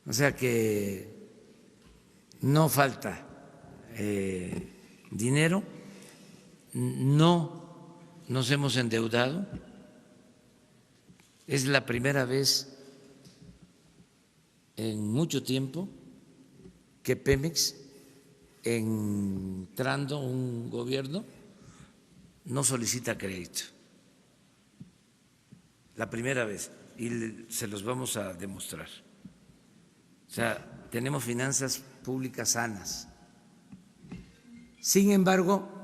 O sea que no falta dinero, no nos hemos endeudado. Es la primera vez en mucho tiempo que Pemex, entrando un gobierno, no solicita crédito. La primera vez, y se los vamos a demostrar. O sea, tenemos finanzas públicas sanas. Sin embargo,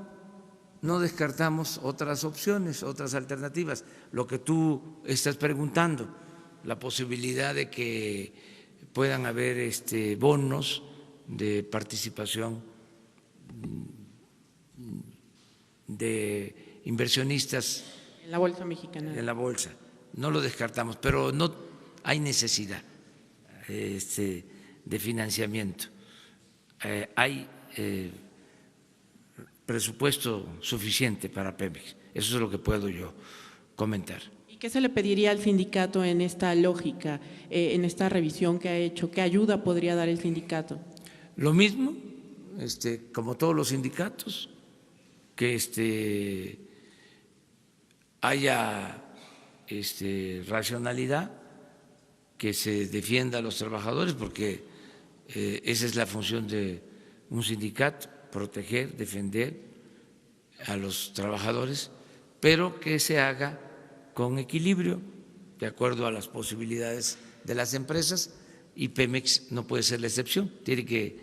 no descartamos otras opciones, otras alternativas. Lo que tú estás preguntando, la posibilidad de que puedan haber bonos de participación de inversionistas En la Bolsa Mexicana. en la bolsa. No lo descartamos, pero no hay necesidad de financiamiento. Hay presupuesto suficiente para Pemex. Eso es lo que puedo yo comentar. ¿Y qué se le pediría al sindicato en esta lógica, en esta revisión que ha hecho? ¿Qué ayuda podría dar el sindicato? Lo mismo, como todos los sindicatos, que haya racionalidad, que se defienda a los trabajadores, porque esa es la función de un sindicato, proteger, defender a los trabajadores, pero que se haga con equilibrio, de acuerdo a las posibilidades de las empresas, y Pemex no puede ser la excepción, tiene que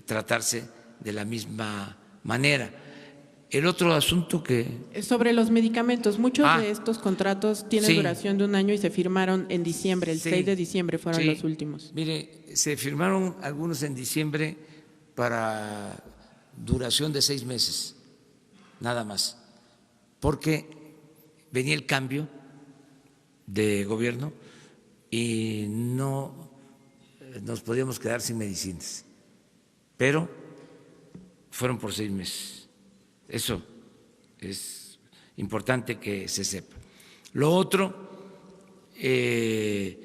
tratarse de la misma manera. El otro asunto que… Sobre los medicamentos, muchos de estos contratos tienen sí. duración de 1 año y se firmaron en diciembre, el Sí. 6 de diciembre fueron Sí. los últimos. Mire, se firmaron algunos en diciembre para duración de 6 meses, nada más, porque venía el cambio de gobierno y no nos podíamos quedar sin medicinas, pero fueron por 6 meses. Eso es importante que se sepa. Lo otro es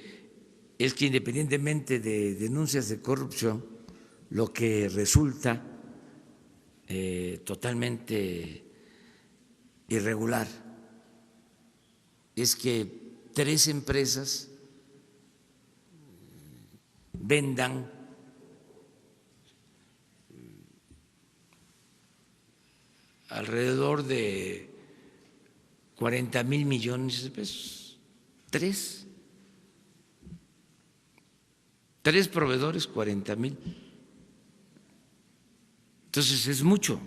que independientemente de denuncias de corrupción, lo que resulta totalmente irregular es que 3 empresas vendan alrededor de 40,000 millones de pesos. Tres proveedores, 40,000. Entonces es mucho.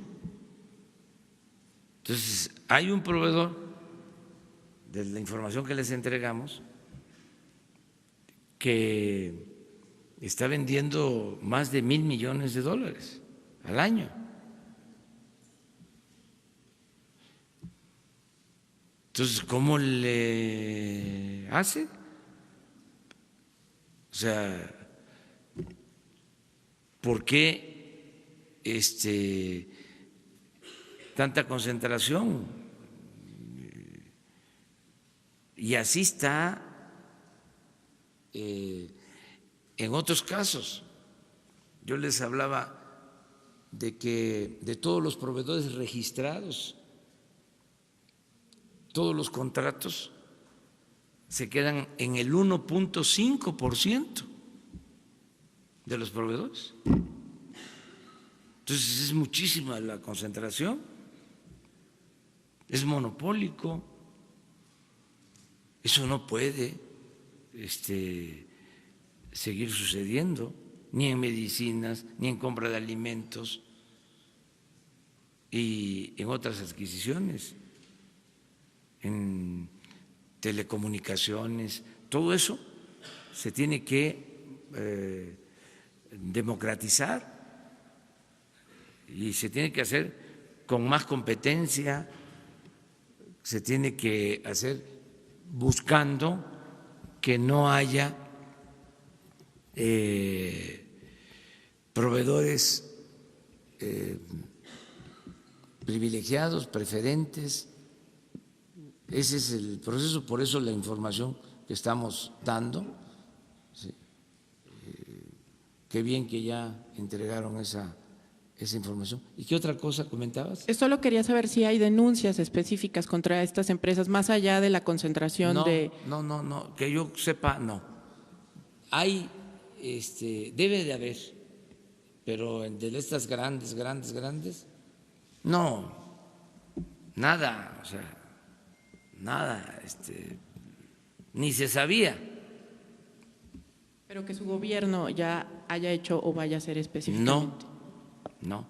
Entonces hay un proveedor, de la información que les entregamos, que está vendiendo más de 1,000 millones de dólares al año. Entonces, ¿cómo le hace? O sea, ¿por qué tanta concentración? Y así está en otros casos. Yo les hablaba de que de todos los proveedores registrados, todos los contratos se quedan en el 1.5% de los proveedores. Entonces es muchísima la concentración, es monopólico, eso no puede seguir sucediendo, ni en medicinas, ni en compra de alimentos y en otras adquisiciones, en telecomunicaciones. Todo eso se tiene que democratizar y se tiene que hacer con más competencia, se tiene que hacer buscando que no haya proveedores privilegiados, preferentes. Ese es el proceso, por eso la información que estamos dando. Sí. Qué bien que ya entregaron esa información. ¿Y qué otra cosa comentabas? Solo quería saber si hay denuncias específicas contra estas empresas, más allá de la concentración No, que yo sepa, no. Hay, debe de haber, pero de estas grandes, no, nada, o sea, nada, ni se sabía. Pero que su gobierno ya haya hecho o vaya a hacer específicamente. No.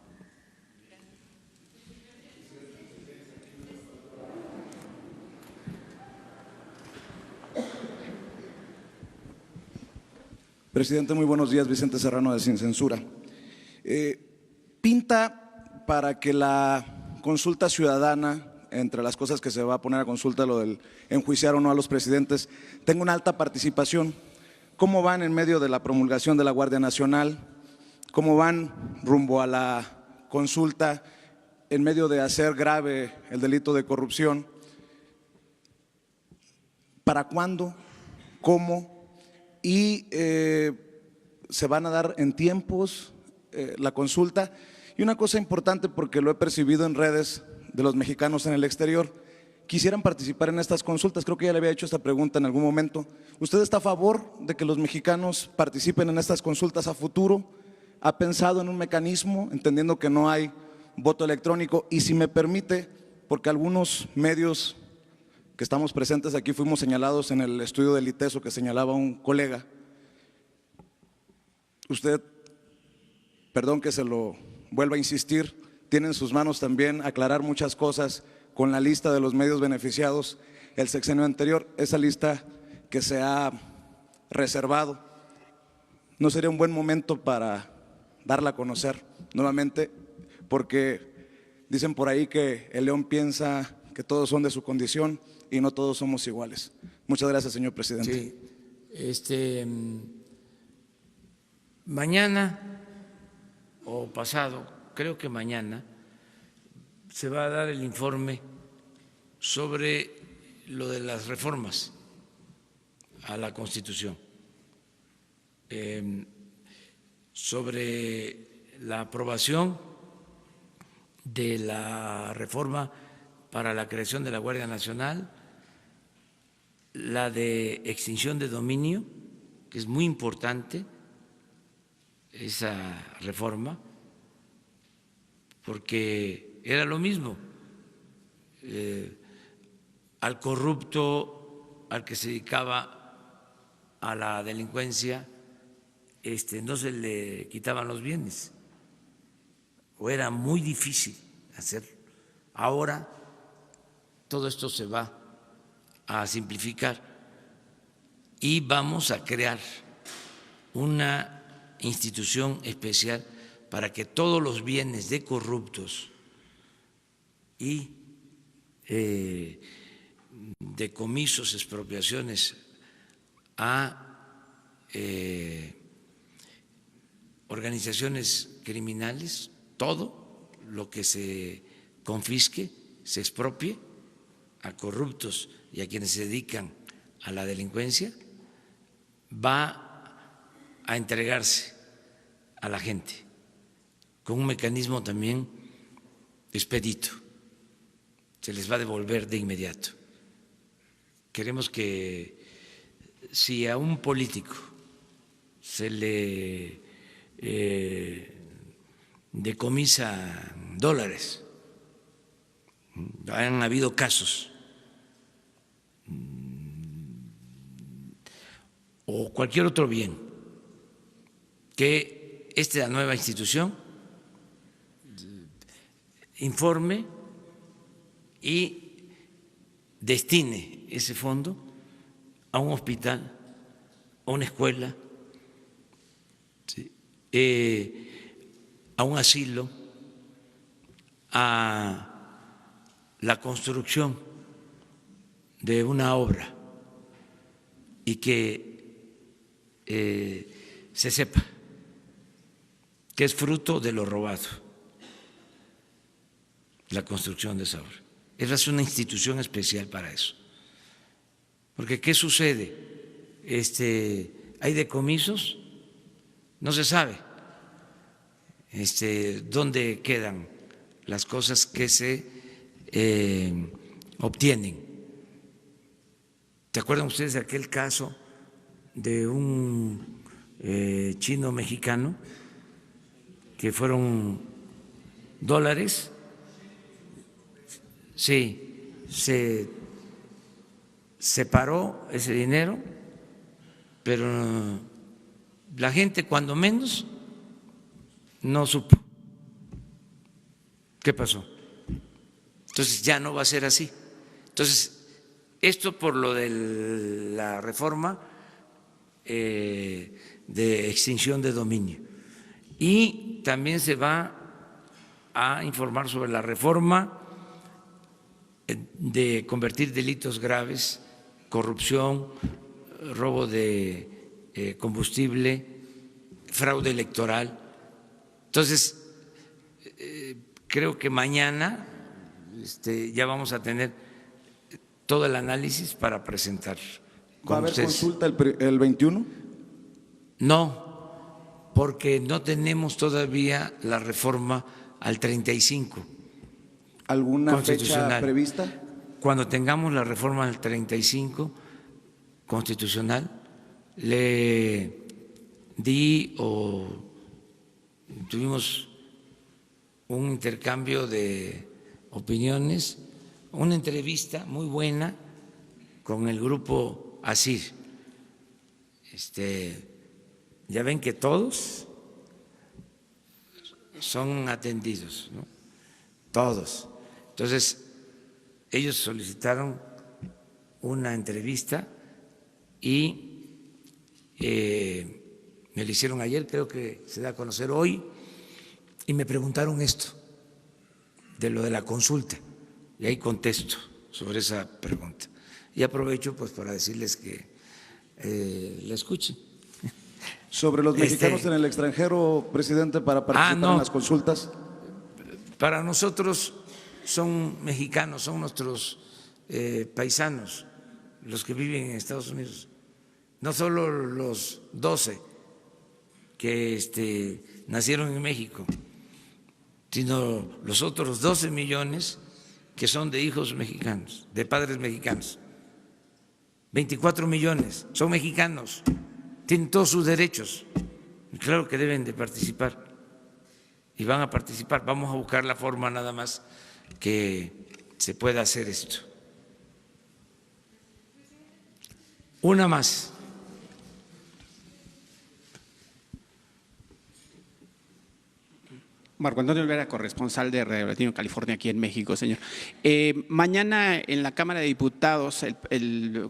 Presidente, muy buenos días. Vicente Serrano de Sin Censura. Pinta para que la consulta ciudadana, entre las cosas que se va a poner a consulta, lo del enjuiciar o no a los presidentes, tenga una alta participación. ¿Cómo van en medio de la promulgación de la Guardia Nacional? ¿Cómo van rumbo a la consulta en medio de hacer grave el delito de corrupción? ¿Para cuándo? ¿Cómo? Y se van a dar en tiempos la consulta. Y una cosa importante, porque lo he percibido en redes de los mexicanos en el exterior, quisieran participar en estas consultas. Creo que ya le había hecho esta pregunta en algún momento. ¿Usted está a favor de que los mexicanos participen en estas consultas a futuro? ¿Ha pensado en un mecanismo, entendiendo que no hay voto electrónico? Y si me permite, porque algunos medios que estamos presentes aquí fuimos señalados en el estudio del ITESO que señalaba un colega. Usted, perdón que se lo vuelva a insistir, tiene en sus manos también aclarar muchas cosas con la lista de los medios beneficiados el sexenio anterior, esa lista que se ha reservado. ¿No sería un buen momento para darla a conocer nuevamente? Porque dicen por ahí que el león piensa que todos son de su condición y no todos somos iguales. Muchas gracias, señor presidente. Sí, mañana o pasado, creo que mañana, se va a dar el informe sobre lo de las reformas a la Constitución, sobre la aprobación de la reforma para la creación de la Guardia Nacional, la de extinción de dominio, que es muy importante esa reforma, porque era lo mismo. Al corrupto, al que se dedicaba a la delincuencia, no se le quitaban los bienes, o era muy difícil hacerlo. Ahora todo esto se va a simplificar y vamos a crear una institución especial para que todos los bienes de corruptos y decomisos, expropiaciones a organizaciones criminales, todo lo que se confisque, se expropie a corruptos y a quienes se dedican a la delincuencia, va a entregarse a la gente con un mecanismo también expedito, se les va a devolver de inmediato. Queremos que si a un político se le decomisa dólares, han habido casos, o cualquier otro bien, que esta nueva institución informe y destine ese fondo a un hospital, a una escuela, a un asilo, a la construcción de una obra, y que se sepa que es fruto de lo robado la construcción de esa obra. Esa es una institución especial para eso. Porque ¿qué sucede? Hay decomisos, no se sabe dónde quedan las cosas que se obtienen. ¿Se acuerdan ustedes de aquel caso de un chino mexicano que fueron dólares? Sí, se separó ese dinero, pero la gente cuando menos no supo qué pasó. Entonces ya no va a ser así. Entonces, esto por lo de la reforma de extinción de dominio. Y también se va a informar sobre la reforma de convertir delitos graves, corrupción, robo de combustible, fraude electoral. Entonces, creo que mañana ya vamos a tener todo el análisis para presentar. ¿Va a haber consulta el 21? No, porque no tenemos todavía la reforma al 35. ¿Alguna fecha prevista? Cuando tengamos la reforma al 35 constitucional, le di o tuvimos un intercambio de opiniones, una entrevista muy buena con el grupo ASIR. Ya ven que todos son atendidos, ¿no? Todos. Entonces, ellos solicitaron una entrevista y me lo hicieron ayer, creo que se da a conocer hoy, y me preguntaron esto, de lo de la consulta, y ahí contesto sobre esa pregunta. Y aprovecho pues para decirles que la escuchen. Sobre los mexicanos en el extranjero, presidente, para participar en las consultas. Para nosotros son mexicanos, son nuestros paisanos, los que viven en Estados Unidos. No solo los 12 que nacieron en México, sino los otros 12 millones que son de hijos mexicanos, de padres mexicanos. 24 millones son mexicanos, tienen todos sus derechos, claro que deben de participar. y van a participar. Vamos a buscar la forma nada más que se pueda hacer esto. Una más. Marco Antonio Olvera, corresponsal de Radio Latino California aquí en México, señor. Mañana en la Cámara de Diputados el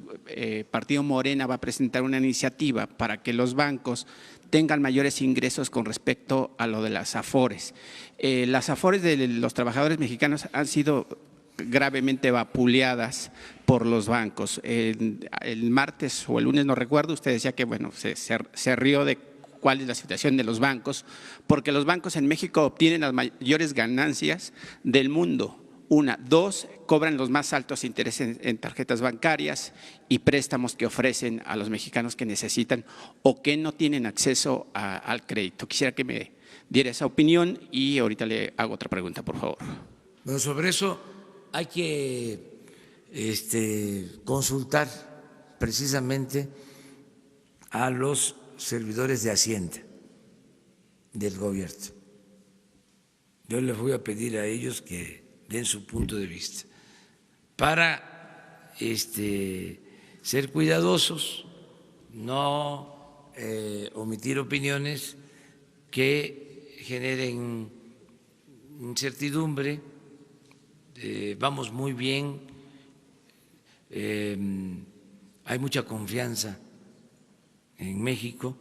Partido Morena va a presentar una iniciativa para que los bancos tengan mayores ingresos con respecto a lo de las afores. Las afores de los trabajadores mexicanos han sido gravemente vapuleadas por los bancos. El martes o el lunes, no recuerdo, usted decía que bueno, se rió de cuál es la situación de los bancos, porque los bancos en México obtienen las mayores ganancias del mundo. Una, dos, cobran los más altos intereses en tarjetas bancarias y préstamos que ofrecen a los mexicanos que necesitan o que no tienen acceso al crédito. Quisiera que me diera esa opinión y ahorita le hago otra pregunta, por favor. Bueno, sobre eso hay que consultar precisamente a los servidores de Hacienda del gobierno. Yo les voy a pedir a ellos que den su punto de vista para ser cuidadosos, no omitir opiniones que generen incertidumbre. Vamos muy bien, hay mucha confianza en México,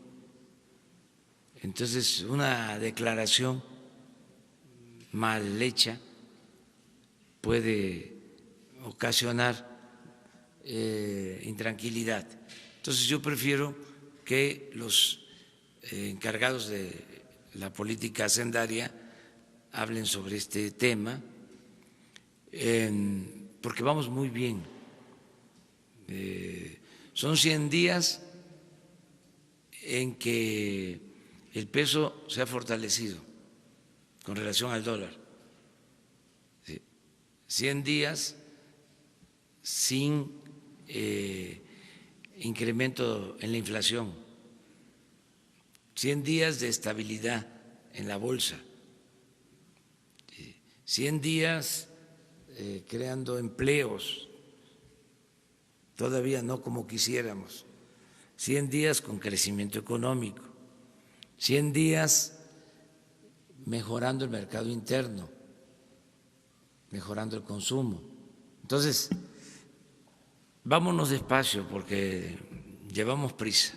entonces una declaración mal hecha puede ocasionar intranquilidad. Entonces yo prefiero que los encargados de la política hacendaria hablen sobre este tema, porque vamos muy bien. Son 100 días en que el peso se ha fortalecido con relación al dólar. 100 días sin incremento en la inflación, 100 días de estabilidad en la bolsa, 100 días creando empleos, todavía no como quisiéramos, 100 días con crecimiento económico, 100 días mejorando el mercado interno, mejorando el consumo. Entonces, vámonos despacio porque llevamos prisa.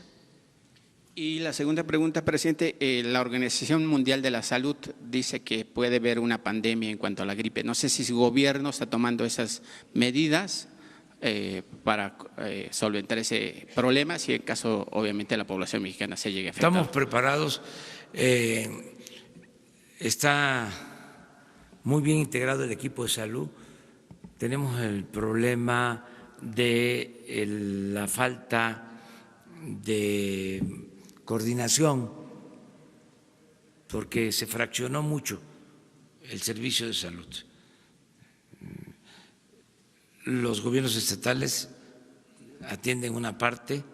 Y la segunda pregunta, presidente, la Organización Mundial de la Salud dice que puede haber una pandemia en cuanto a la gripe. No sé si su gobierno está tomando esas medidas para solventar ese problema, si en caso, obviamente, la población mexicana se llegue a afectar. Estamos preparados, está muy bien integrado el equipo de salud. Tenemos el problema de la falta de coordinación, porque se fraccionó mucho el servicio de salud. Los gobiernos estatales atienden una parte,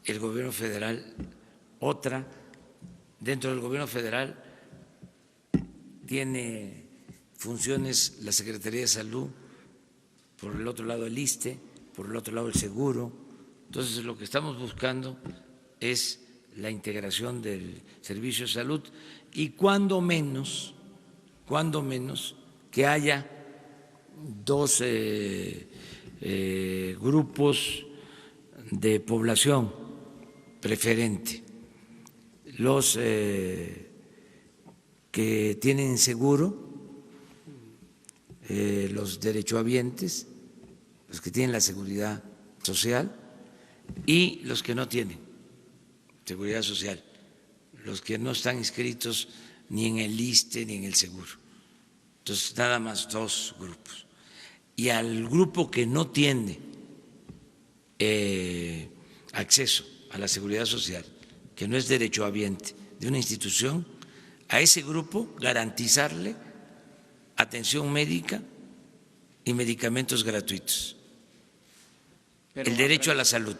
el gobierno federal otra. Dentro del gobierno federal tiene funciones la Secretaría de Salud, por el otro lado el ISSSTE, por el otro lado el Seguro. Entonces lo que estamos buscando es la integración del servicio de salud y cuando menos que haya dos grupos de población preferente, los que tienen seguro, los derechohabientes, los que tienen la seguridad social y los que no tienen seguridad social, los que no están inscritos ni en el ISSSTE ni en el Seguro. Entonces, nada más dos grupos. Y al grupo que no tiene acceso a la seguridad social, que no es derechohabiente de una institución, a ese grupo garantizarle atención médica y medicamentos gratuitos, el derecho a la salud.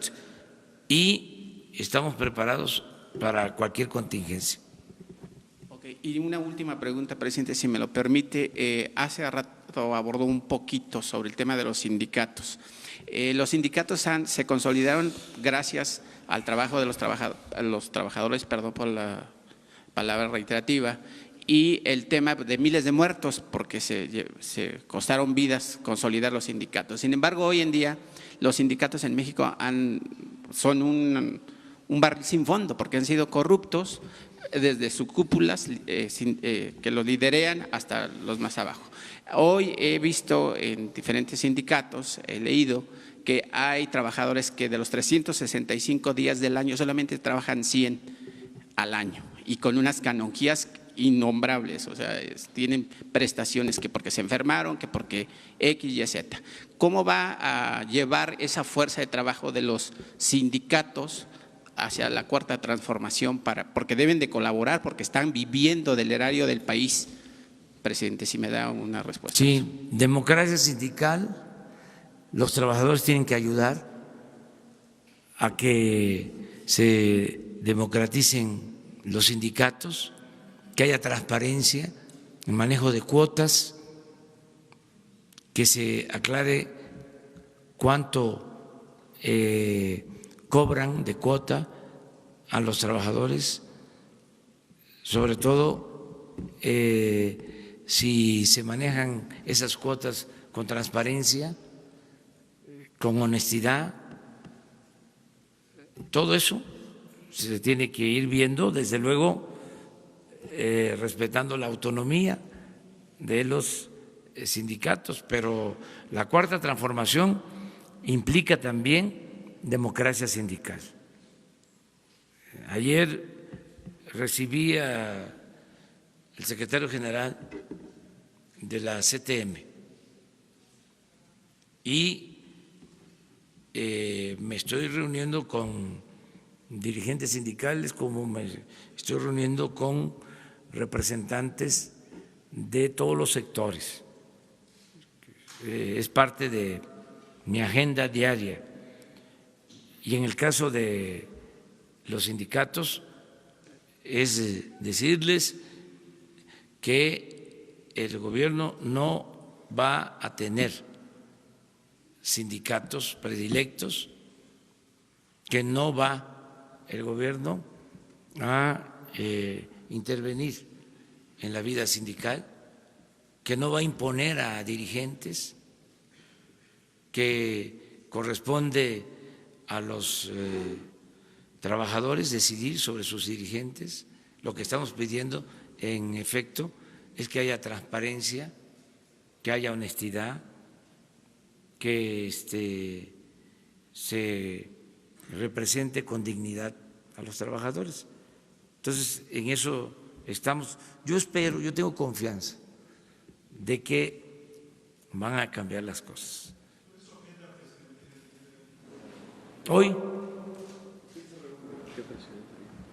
Y estamos preparados para cualquier contingencia. Ok, Y una última pregunta, presidente, si me lo permite. Hace rato abordó un poquito sobre el tema de los sindicatos. Los sindicatos se consolidaron gracias al trabajo de los trabajadores, perdón por la palabra reiterativa, y el tema de miles de muertos, porque se costaron vidas consolidar los sindicatos. Sin embargo, hoy en día los sindicatos en México son un barril sin fondo, porque han sido corruptos desde sus cúpulas que los liderean hasta los más abajo. Hoy he visto en diferentes sindicatos, he leído que hay trabajadores que de los 365 días del año solamente trabajan 100 al año y con unas canonjías innombrables, o sea, tienen prestaciones que porque se enfermaron, que porque X, Y, Z. ¿Cómo va a llevar esa fuerza de trabajo de los sindicatos hacia la cuarta transformación, porque deben de colaborar, porque están viviendo del erario del país? Presidente, si me da una respuesta. Sí, democracia sindical, los trabajadores tienen que ayudar a que se democraticen los sindicatos, que haya transparencia, el manejo de cuotas, que se aclare cuánto cobran de cuota a los trabajadores, sobre todo si se manejan esas cuotas con transparencia, con honestidad. Todo eso se tiene que ir viendo, desde luego respetando la autonomía de los sindicatos, pero la cuarta transformación implica también democracia sindical. Ayer recibí al secretario general de la CTM y me estoy reuniendo con dirigentes sindicales, como me estoy reuniendo con representantes de todos los sectores. Es parte de mi agenda diaria. Y en el caso de los sindicatos, es decirles que el gobierno no va a tener sindicatos predilectos, que no va el gobierno a intervenir en la vida sindical, que no va a imponer a dirigentes, que corresponde a los trabajadores decidir sobre sus dirigentes. Lo que estamos pidiendo, en efecto, es que haya transparencia, que haya honestidad, que se represente con dignidad a los trabajadores. Entonces, en eso estamos. Yo espero, yo tengo confianza de que van a cambiar las cosas. Hoy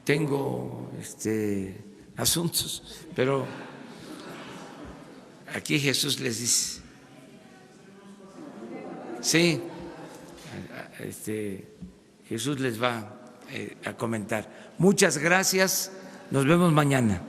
tengo asuntos, pero aquí Jesús les dice. Sí, Jesús les va a comentar. Muchas gracias, nos vemos mañana.